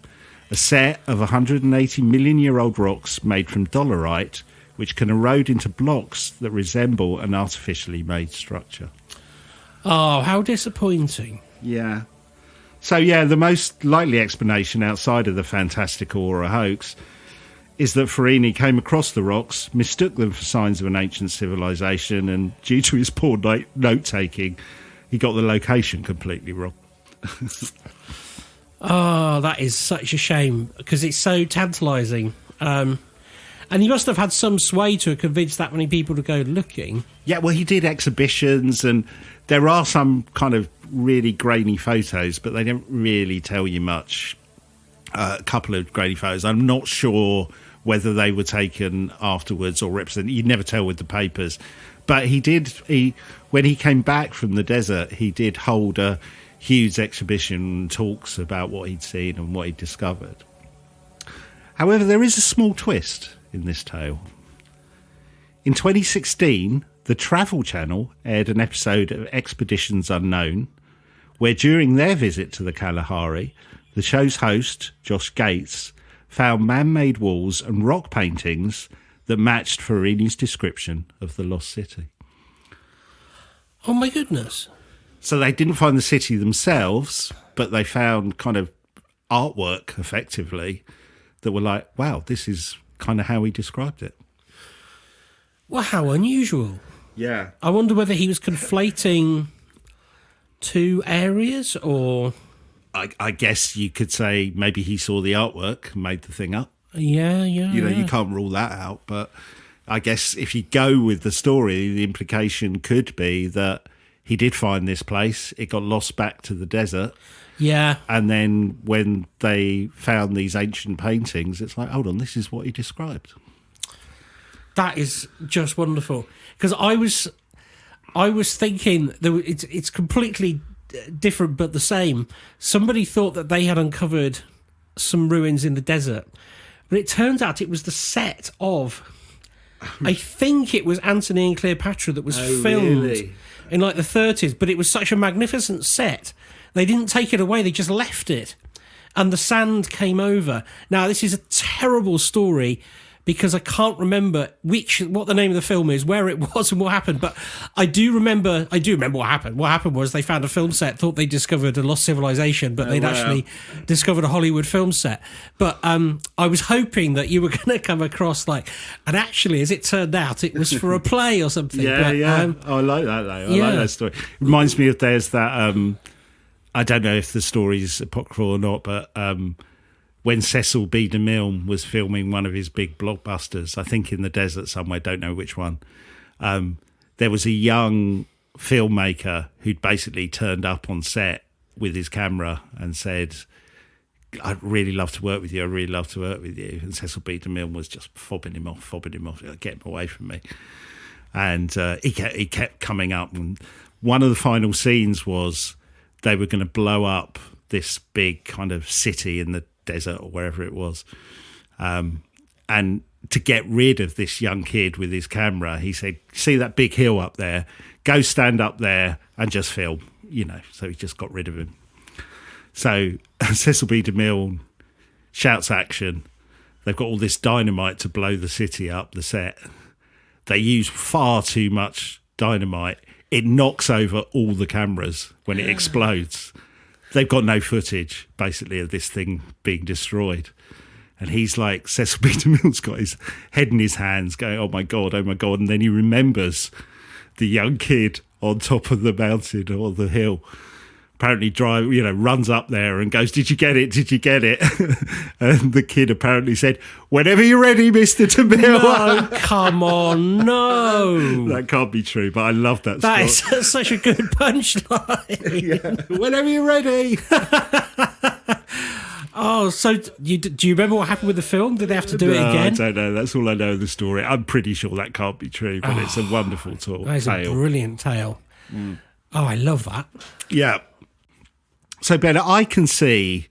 Speaker 3: a set of 180 million-year-old rocks made from dolerite, which can erode into blocks that resemble an artificially made structure.
Speaker 2: Oh, how disappointing.
Speaker 3: Yeah. So, the most likely explanation outside of the fantastical or a hoax is that Farini came across the rocks, mistook them for signs of an ancient civilization, and due to his poor note-taking, he got the location completely wrong.
Speaker 2: Oh, that is such a shame, because it's so tantalising. And he must have had some sway to have convinced that many people to go looking.
Speaker 3: Yeah, well, he did exhibitions, and there are some kind of really grainy photos, but they don't really tell you much. A couple of grainy photos. I'm not sure whether they were taken afterwards or represent. You'd never tell with the papers. But when he came back from the desert, he did hold a huge exhibition and talks about what he'd seen and what he'd discovered. However, there is a small twist in this tale. In 2016, the Travel Channel aired an episode of Expeditions Unknown, where during their visit to the Kalahari, the show's host, Josh Gates, found man-made walls and rock paintings that matched Farini's description of the lost city.
Speaker 2: Oh, my goodness.
Speaker 3: So they didn't find the city themselves, but they found kind of artwork, effectively, that were like, wow, this is kind of how he described it.
Speaker 2: Well, how unusual.
Speaker 3: Yeah.
Speaker 2: I wonder whether he was conflating two areas, or...
Speaker 3: I guess you could say maybe he saw the artwork and made the thing up.
Speaker 2: Yeah.
Speaker 3: You can't rule that out, but I guess if you go with the story, the implication could be that he did find this place, it got lost back to the desert.
Speaker 2: Yeah.
Speaker 3: And then when they found these ancient paintings, it's like, hold on, this is what he described.
Speaker 2: That is just wonderful. Because I was thinking that it's completely different but the same. Somebody thought that they had uncovered some ruins in the desert, but it turns out it was the set of, I think it was Antony and Cleopatra that was filmed
Speaker 3: really?
Speaker 2: In like the 30s, but it was such a magnificent set. They didn't take it away, they just left it. And the sand came over. Now, this is a terrible story, because I can't remember what the name of the film is, where it was, and what happened. But I do remember what happened. What happened was they found a film set, thought they discovered a lost civilization, but they'd actually discovered a Hollywood film set. But I was hoping that you were going to come across and actually, as it turned out, it was for a play or something.
Speaker 3: Yeah. I like that though. I like that story. It reminds me of there's that. I don't know if the story's apocryphal or not, but when Cecil B. DeMille was filming one of his big blockbusters, I think in the desert somewhere, don't know which one, there was a young filmmaker who'd basically turned up on set with his camera and said, I'd really love to work with you. I really love to work with you. And Cecil B. DeMille was just fobbing him off, get him away from me. And he kept coming up. And one of the final scenes was they were going to blow up this big kind of city in the desert or wherever it was. And to get rid of this young kid with his camera, he said, see that big hill up there? Go stand up there and just film, So he just got rid of him. So Cecil B. DeMille shouts action. They've got all this dynamite to blow the city up, the set. They use far too much dynamite. It knocks over all the cameras when it explodes. They've got no footage, basically, of this thing being destroyed. And he's like, Cecil B. DeMille's got his head in his hands going, oh my God. And then he remembers the young kid on top of the mountain or the hill. Apparently runs up there and goes, did you get it? And the kid apparently said, whenever you're ready, Mr. DeMille.
Speaker 2: No, come on, no.
Speaker 3: That can't be true, but I love that
Speaker 2: story.
Speaker 3: That
Speaker 2: is such a good punchline.
Speaker 3: Whenever you're ready.
Speaker 2: Oh, so do you remember what happened with the film? Did they have to do it again?
Speaker 3: I don't know. That's all I know of the story. I'm pretty sure that can't be true, but it's a wonderful tale.
Speaker 2: That is a brilliant tale. Mm. Oh, I love that.
Speaker 3: Yeah. So, Ben, I can see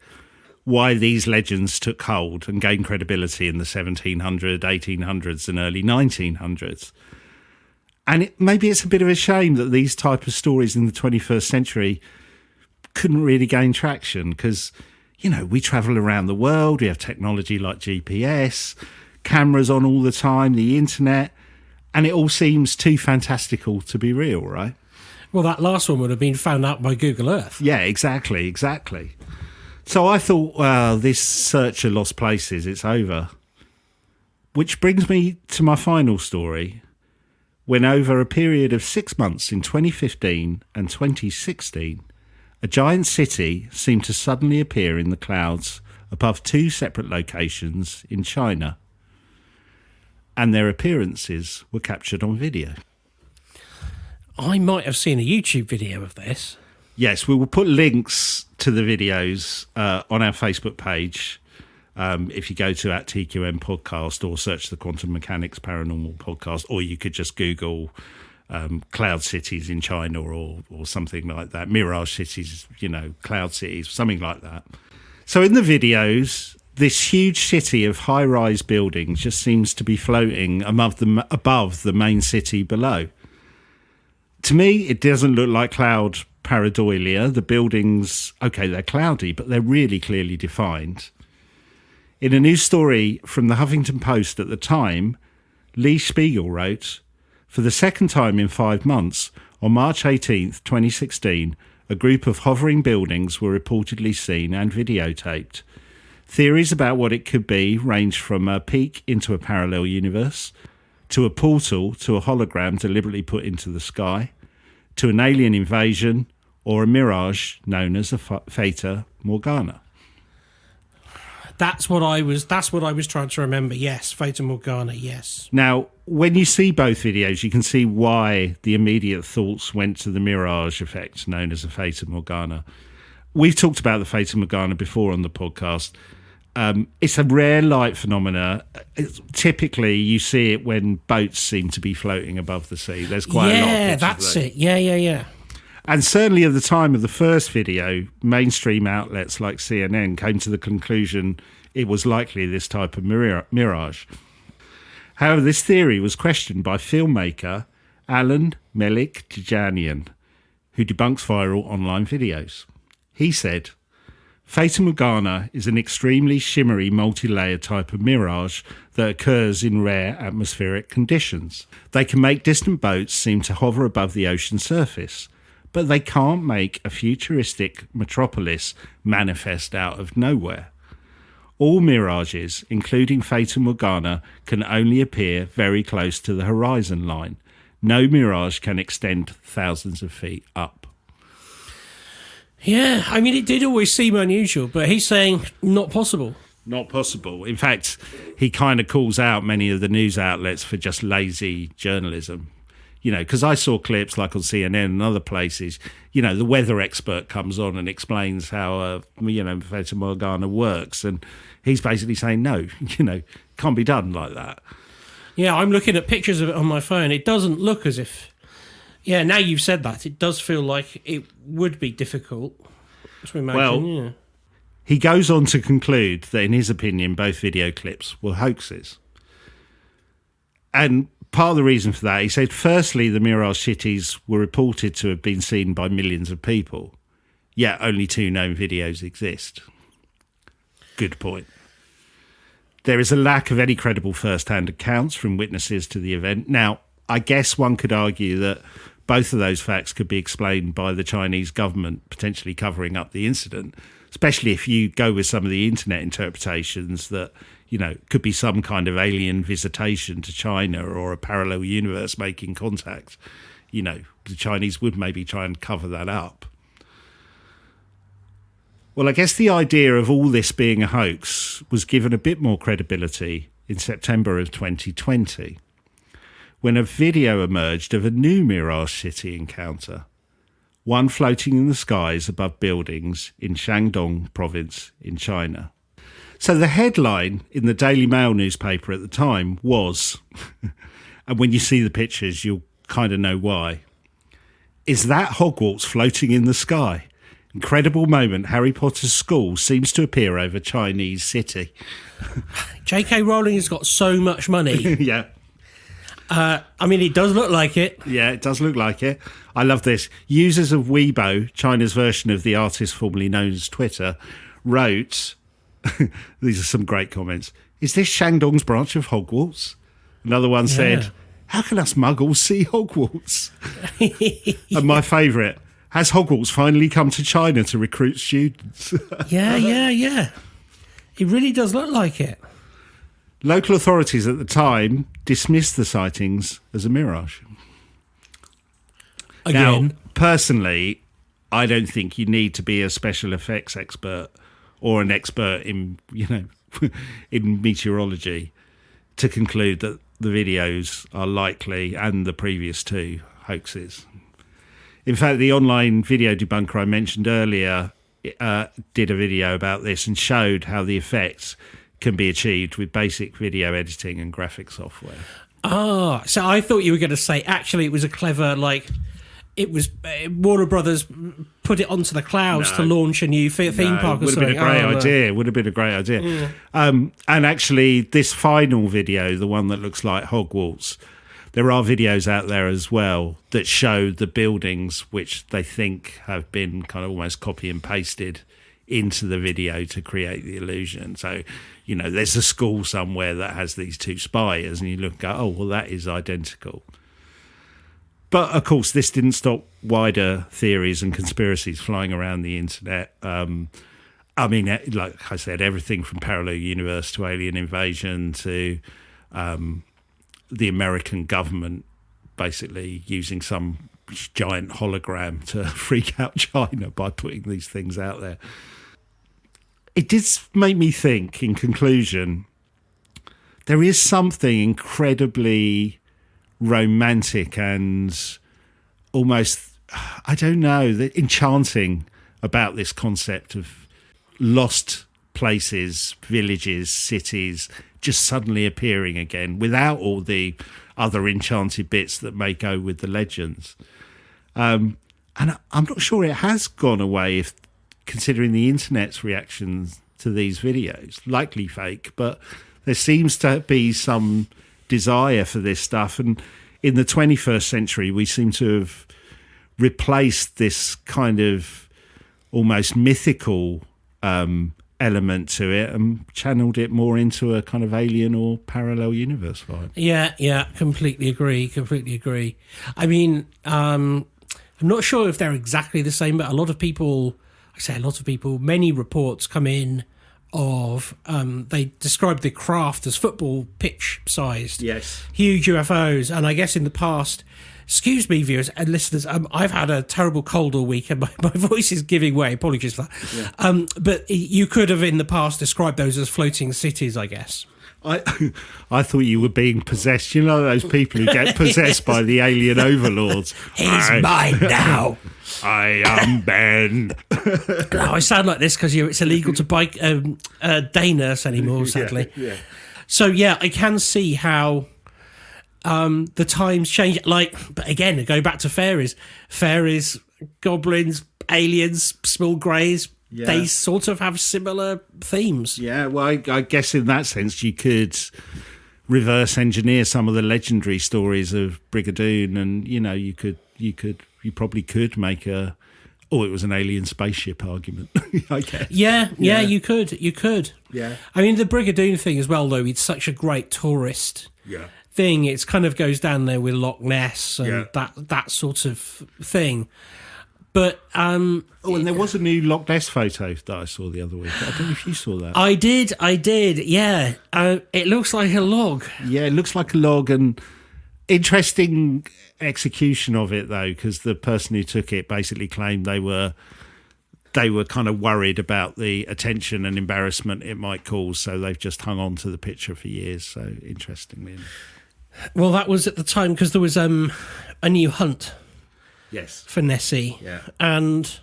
Speaker 3: why these legends took hold and gained credibility in the 1700s, 1800s and early 1900s. And maybe it's a bit of a shame that these type of stories in the 21st century couldn't really gain traction because, we travel around the world. We have technology like GPS, cameras on all the time, the internet, and it all seems too fantastical to be real, right?
Speaker 2: Well, that last one would have been found out by Google Earth.
Speaker 3: Yeah, exactly. So I thought, well, this search of lost places, it's over. Which brings me to my final story, when over a period of 6 months in 2015 and 2016, a giant city seemed to suddenly appear in the clouds above two separate locations in China. And their appearances were captured on video.
Speaker 2: I might have seen a YouTube video of this.
Speaker 3: Yes, we will put links to the videos on our Facebook page. If you go to @TQM Podcast or search the Quantum Mechanics Paranormal Podcast, or you could just Google cloud cities in China or something like that. Mirage cities, cloud cities, something like that. So in the videos, this huge city of high-rise buildings just seems to be floating above the main city below. To me, it doesn't look like cloud pareidolia. The buildings, okay, they're cloudy, but they're really clearly defined. In a news story from the Huffington Post at the time, Lee Spiegel wrote, for the second time in 5 months, on March 18th, 2016, a group of hovering buildings were reportedly seen and videotaped. Theories about what it could be range from a peek into a parallel universe, to a portal to a hologram deliberately put into the sky, to an alien invasion, or a mirage known as a Fata Morgana.
Speaker 2: That's what I was trying to remember. Yes, Fata Morgana, yes.
Speaker 3: Now, when you see both videos, you can see why the immediate thoughts went to the mirage effect known as a Fata Morgana. We've talked about the Fata Morgana before on the podcast. It's a rare light phenomena. Typically, you see it when boats seem to be floating above the sea. There's quite a lot of
Speaker 2: Yeah, that's it. Yeah.
Speaker 3: And certainly at the time of the first video, mainstream outlets like CNN came to the conclusion it was likely this type of mirage. However, this theory was questioned by filmmaker Alan Melik-Jajanian, who debunks viral online videos. He said, Fata Morgana is an extremely shimmery multi-layered type of mirage that occurs in rare atmospheric conditions. They can make distant boats seem to hover above the ocean surface, but they can't make a futuristic metropolis manifest out of nowhere. All mirages, including Fata Morgana, can only appear very close to the horizon line. No mirage can extend thousands of feet up.
Speaker 2: Yeah, I mean, it did always seem unusual, but he's saying not possible.
Speaker 3: Not possible. In fact, he kind of calls out many of the news outlets for just lazy journalism. You know, because I saw clips like on CNN and other places, you know, the weather expert comes on and explains how, Fata Morgana works. And he's basically saying, no, can't be done like that.
Speaker 2: Yeah, I'm looking at pictures of it on my phone. It doesn't look as if... Yeah, now you've said that, it does feel like it would be difficult to imagine. Well,
Speaker 3: he goes on to conclude that, in his opinion, both video clips were hoaxes. And part of the reason for that, he said, firstly, the Mirage cities were reported to have been seen by millions of people, yet only 2 known videos exist. Good point. There is a lack of any credible first-hand accounts from witnesses to the event. Now, I guess one could argue that both of those facts could be explained by the Chinese government potentially covering up the incident, especially if you go with some of the internet interpretations that, could be some kind of alien visitation to China or a parallel universe making contact. The Chinese would maybe try and cover that up. Well, I guess the idea of all this being a hoax was given a bit more credibility in September of 2020, when a video emerged of a new Mirage City encounter, one floating in the skies above buildings in Shandong province in China. So the headline in the Daily Mail newspaper at the time was, and when you see the pictures, you'll kind of know why, "Is that Hogwarts floating in the sky? Incredible moment, Harry Potter's school seems to appear over Chinese city."
Speaker 2: J.K. Rowling has got so much money.
Speaker 3: Yeah.
Speaker 2: It does look like it.
Speaker 3: Yeah, it does look like it. I love this. Users of Weibo, China's version of the artist formerly known as Twitter, wrote, these are some great comments, "Is this Shandong's branch of Hogwarts?" Another one said, "How can us muggles see Hogwarts?" And my favourite, "Has Hogwarts finally come to China to recruit students?"
Speaker 2: Yeah. It really does look like it.
Speaker 3: Local authorities at the time dismissed the sightings as a mirage.
Speaker 2: Again.
Speaker 3: Now, personally, I don't think you need to be a special effects expert or an expert in, in meteorology to conclude that the videos are likely, and the previous 2, hoaxes. In fact, the online video debunker I mentioned earlier did a video about this and showed how the effects can be achieved with basic video editing and graphic software.
Speaker 2: So I thought you were going to say, actually, it was a clever, it was Warner Brothers put it onto the clouds to launch a new theme park or something.
Speaker 3: Would have been a great idea.
Speaker 2: Yeah.
Speaker 3: And actually, this final video, the one that looks like Hogwarts, there are videos out there as well that show the buildings which they think have been kind of almost copy and pasted into the video to create the illusion. So, there's a school somewhere that has these 2 spires, and you look and go, oh, well, that is identical. But, of course, this didn't stop wider theories and conspiracies flying around the internet. Like I said, everything from parallel universe to alien invasion to the American government basically using some giant hologram to freak out China by putting these things out there. It did make me think, in conclusion, there is something incredibly romantic and almost, enchanting about this concept of lost places, villages, cities, just suddenly appearing again without all the other enchanted bits that may go with the legends. And I'm not sure it has gone away, if considering the internet's reactions to these videos. Likely fake, but there seems to be some desire for this stuff. And in the 21st century, we seem to have replaced this kind of almost mythical element to it and channeled it more into a kind of alien or parallel universe vibe.
Speaker 2: Yeah, completely agree. I mean, I'm not sure if they're exactly the same, but many reports come in of they describe the craft as football pitch sized,
Speaker 3: Yes,
Speaker 2: huge UFOs. And I guess in the past, excuse me, viewers and listeners, I've had a terrible cold all week and my voice is giving way. Apologies for that. Yeah. But you could have in the past described those as floating cities, I guess.
Speaker 3: I thought you were being possessed. You know those people who get possessed by the alien overlords.
Speaker 2: He's mine now.
Speaker 3: I am Ben.
Speaker 2: No, I sound like this because it's illegal to buy day nurse anymore, sadly.
Speaker 3: Yeah.
Speaker 2: So yeah, I can see how the times change. But again, go back to fairies, goblins, aliens, small greys. Yeah. They sort of have similar themes.
Speaker 3: Yeah, well, I guess in that sense you could reverse engineer some of the legendary stories of Brigadoon, and you probably could make it was an alien spaceship argument. I guess.
Speaker 2: Yeah, you could.
Speaker 3: Yeah.
Speaker 2: I mean, the Brigadoon thing as well, though, it's such a great tourist thing. It kind of goes down there with Loch Ness and that sort of thing. But
Speaker 3: and there was a new Loch Ness photo that I saw the other week. I don't know if you saw that.
Speaker 2: I did. Yeah, it looks like a log.
Speaker 3: Yeah, it looks like a log, and interesting execution of it though, because the person who took it basically claimed they were kind of worried about the attention and embarrassment it might cause, so they've just hung on to the picture for years. So interestingly,
Speaker 2: well, that was at the time because there was a new hunt.
Speaker 3: Yes.
Speaker 2: For Nessie.
Speaker 3: Yeah.
Speaker 2: And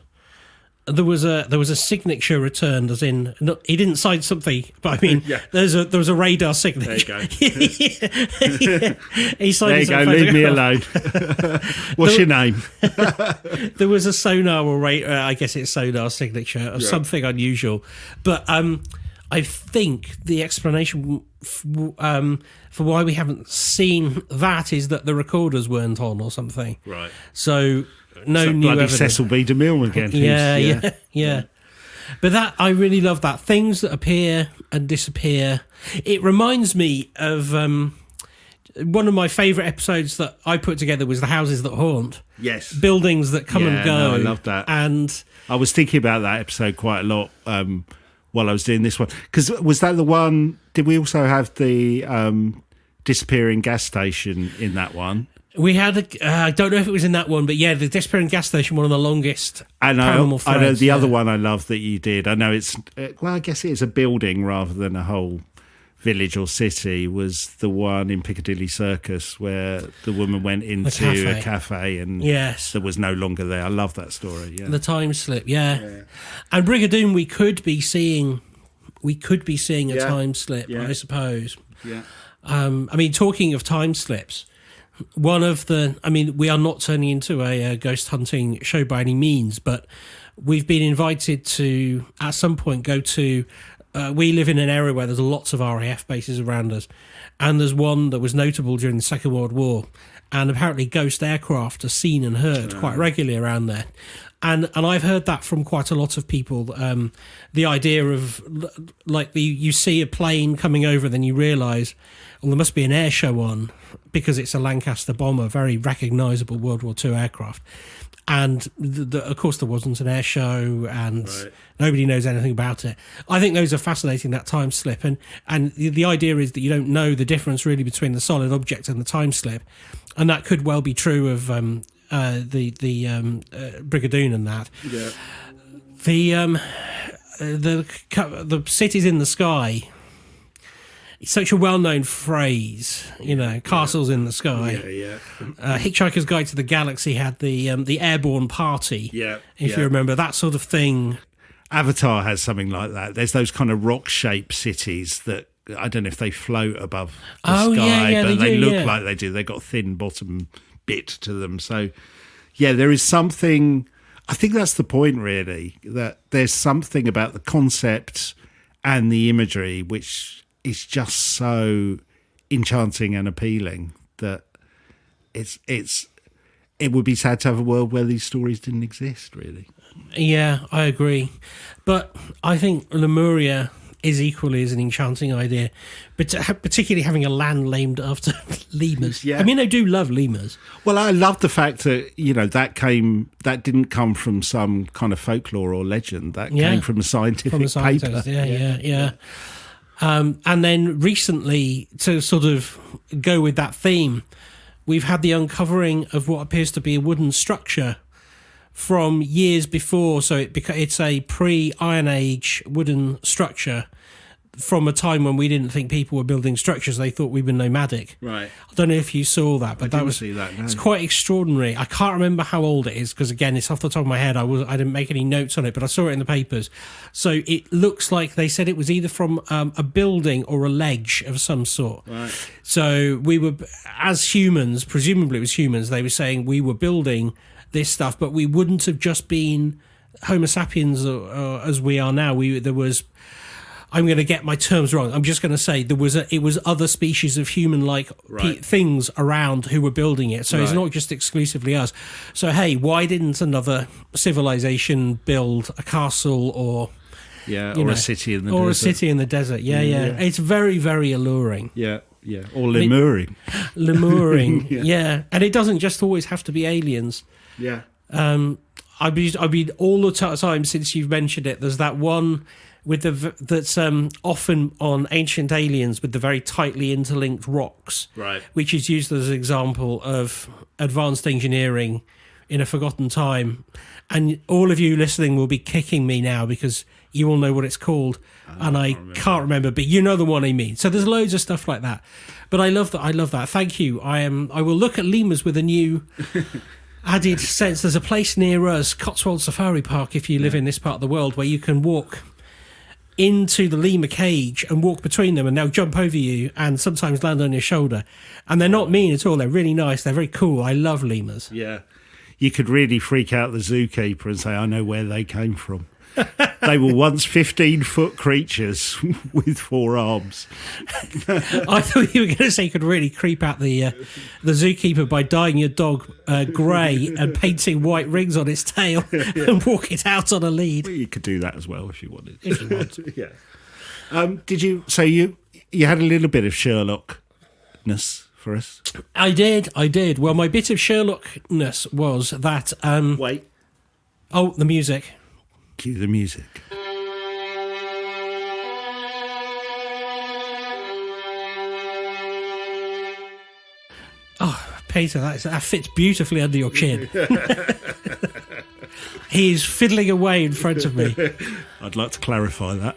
Speaker 2: there was a signature returned, as in he didn't sign something, but I mean there was a radar signature.
Speaker 3: There you go.
Speaker 2: He signed.
Speaker 3: There you go. Leave me alone. What's your name?
Speaker 2: There was a sonar or I guess it's sonar signature of something unusual, but I think the explanation for why we haven't seen that is that the recorders weren't on or something.
Speaker 3: Right.
Speaker 2: So no
Speaker 3: new
Speaker 2: bloody evidence.
Speaker 3: Cecil B. DeMille again.
Speaker 2: Yeah. But that I really love that. Things that appear and disappear. It reminds me of one of my favourite episodes that I put together was The Houses That Haunt.
Speaker 3: Yes.
Speaker 2: Buildings that come and go.
Speaker 3: No, I love that.
Speaker 2: And
Speaker 3: I was thinking about that episode quite a lot while I was doing this one. Because was that the one, did we also have the disappearing gas station in that one?
Speaker 2: We had, I don't know if it was in that one, but yeah, the disappearing gas station, one of the longest paranormal threads.
Speaker 3: I know the other one I love that you did. I know it's, I guess it is a building rather than a whole village or city, was the one in Piccadilly Circus where the woman went into a cafe and there was no longer there. I love that story. Yeah.
Speaker 2: The time slip, yeah. And Brigadoon, we could be seeing a time slip, I suppose.
Speaker 3: Yeah.
Speaker 2: I mean, talking of time slips, we are not turning into a ghost hunting show by any means, but we've been invited to, at some point, go to. We live in an area where there's lots of RAF bases around us, and there's one that was notable during the Second World War, and apparently ghost aircraft are seen and heard quite regularly around there. And I've heard that from quite a lot of people. The idea of you see a plane coming over, then you realise, well, there must be an air show on because it's a Lancaster bomber, very recognisable World War II aircraft. And of course, there wasn't an air show, and nobody knows anything about it. I think those are fascinating, that time slip, and the idea is that you don't know the difference really between the solid object and the time slip, and that could well be true of the Brigadoon and that. Yeah. The cities in the sky. It's such a well-known phrase, castles in the sky. Hitchhiker's Guide to the Galaxy had the airborne party. If you remember that sort of thing.
Speaker 3: Avatar has something like that. There's those kind of rock-shaped cities that I don't know if they float above the sky, but they look like they do. They've got a thin bottom bit to them. So, there is something. I think that's the point, really. That there's something about the concept and the imagery which is just so enchanting and appealing that it's it would be sad to have a world where these stories didn't exist, really.
Speaker 2: Yeah, I agree. But I think Lemuria is equally as an enchanting idea, but particularly having a land named after lemurs.
Speaker 3: Yeah.
Speaker 2: I mean, I do love lemurs.
Speaker 3: Well, I love the fact that, that didn't come from some kind of folklore or legend. That came from a scientific paper.
Speaker 2: Yeah. And then recently, to sort of go with that theme, we've had the uncovering of what appears to be a wooden structure from years before. So it's a pre-Iron Age wooden structure from a time when we didn't think people were building structures. They thought we were nomadic.
Speaker 3: Right.
Speaker 2: I don't know if you saw that, but
Speaker 3: I didn't see that, no.
Speaker 2: It's quite extraordinary. I can't remember how old it is because, again, it's off the top of my head. I didn't make any notes on it, but I saw it in the papers. So it looks like they said it was either from a building or a ledge of some sort.
Speaker 3: Right.
Speaker 2: So we were, as humans, presumably it was humans, they were saying we were building this stuff, but we wouldn't have just been Homo sapiens as we are now. I'm going to get my terms wrong. I'm just going to say it was other species of human-like things around who were building it. So it's not just exclusively us. So hey, why didn't another civilization build a castle or
Speaker 3: a city in the desert?
Speaker 2: Or a city in the desert. Yeah. It's very, very alluring.
Speaker 3: Yeah. Or lemuring.
Speaker 2: Lemuring. Yeah. And it doesn't just always have to be aliens.
Speaker 3: Yeah.
Speaker 2: I've been all the time since you've mentioned it. There's that one with that's often on Ancient Aliens with the very tightly interlinked rocks,
Speaker 3: right?
Speaker 2: Which is used as an example of advanced engineering in a forgotten time. And all of you listening will be kicking me now because you all know what it's called, and I can't remember. But you know the one I mean. So there's loads of stuff like that. But I love that. Thank you. I will look at lemurs with a new added sense. There's a place near us, Cotswold Safari Park, if you live in this part of the world, where you can walk into the lemur cage and walk between them, and they'll jump over you and sometimes land on your shoulder. And they're not mean at all. They're really nice. They're very cool. I love lemurs.
Speaker 3: Yeah. You could really freak out the zookeeper and say, I know where they came from. They were once 15-foot creatures with 4 arms.
Speaker 2: I thought you were going to say you could really creep out the zookeeper by dyeing your dog grey and painting white rings on its tail and walk it out on a lead.
Speaker 3: Well, you could do that as well if you wanted.
Speaker 2: If you want.
Speaker 3: Yeah. Did you? So you had a little bit of Sherlockness for us.
Speaker 2: I did. Well, my bit of Sherlockness was that.
Speaker 3: Wait.
Speaker 2: Oh, the music.
Speaker 3: Cue the music.
Speaker 2: Oh, Peter, that fits beautifully under your chin. He's fiddling away in front of me.
Speaker 3: I'd like to clarify that.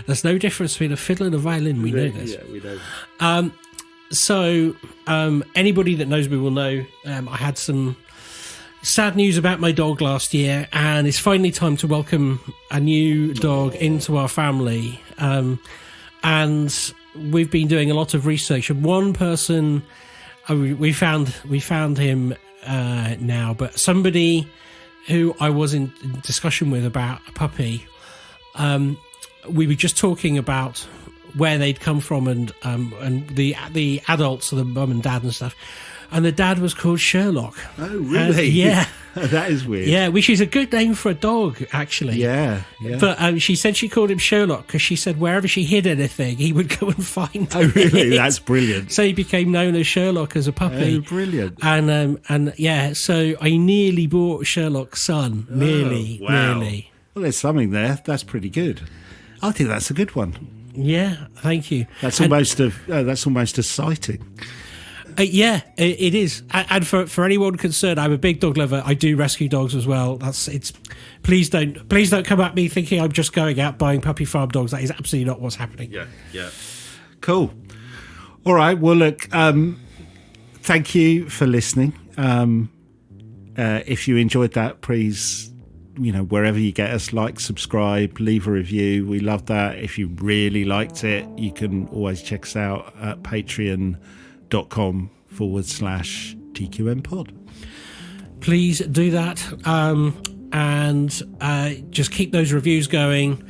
Speaker 2: There's no difference between a fiddle and a violin. We know this.
Speaker 3: Yeah, we know.
Speaker 2: So, anybody that knows me will know I had some sad news about my dog last year, and it's finally time to welcome a new dog into our family. And we've been doing a lot of research. And one person, we found him now, but somebody who I was in discussion with about a puppy. We were just talking about where they'd come from and the adults, the mum and dad and stuff. And the dad was called Sherlock.
Speaker 3: Oh, really?
Speaker 2: Yeah.
Speaker 3: That is weird.
Speaker 2: Yeah, which is a good name for a dog, actually.
Speaker 3: Yeah.
Speaker 2: But she said she called him Sherlock because she said wherever she hid anything, he would go and find it.
Speaker 3: Oh, really? That's brilliant.
Speaker 2: So he became known as Sherlock as a puppy.
Speaker 3: Oh, brilliant.
Speaker 2: And yeah, so I nearly bought Sherlock's son. Nearly.
Speaker 3: Well, there's something there. That's pretty good. I think that's a good one.
Speaker 2: Yeah, thank you.
Speaker 3: That's almost a sighting.
Speaker 2: Yeah, it is. And for anyone concerned, I'm a big dog lover. I do rescue dogs as well. Please don't come at me thinking I'm just going out buying puppy farm dogs. That is absolutely not what's happening.
Speaker 3: Yeah. Cool. All right. Well, look. Thank you for listening. If you enjoyed that, please, wherever you get us, like, subscribe, leave a review. We love that. If you really liked it, you can always check us out at patreon.com/TQM pod.
Speaker 2: Please do that. And just keep those reviews going.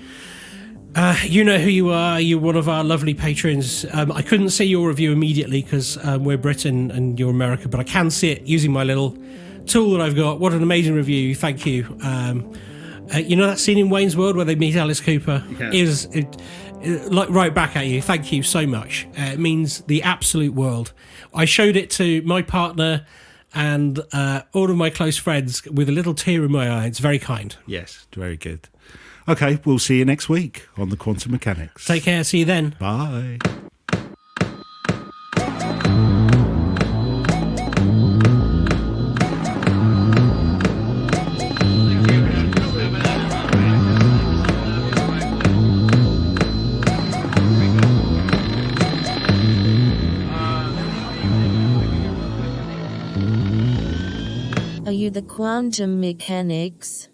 Speaker 2: You know who you are. You're one of our lovely patrons. I couldn't see your review immediately because we're Britain and you're America, but I can see it using my little tool that I've got. What an amazing review. Thank you. You know that scene in Wayne's World where they meet Alice Cooper?
Speaker 3: Yeah.
Speaker 2: Like right back at you. Thank you so much. It means the absolute world. I showed it to my partner and all of my close friends with a little tear in my eye. It's very kind.
Speaker 3: Yes, very good. Okay, we'll see you next week on the Quantum Mechanics.
Speaker 2: Take care. See you then.
Speaker 3: Bye.
Speaker 1: Are you the quantum mechanics?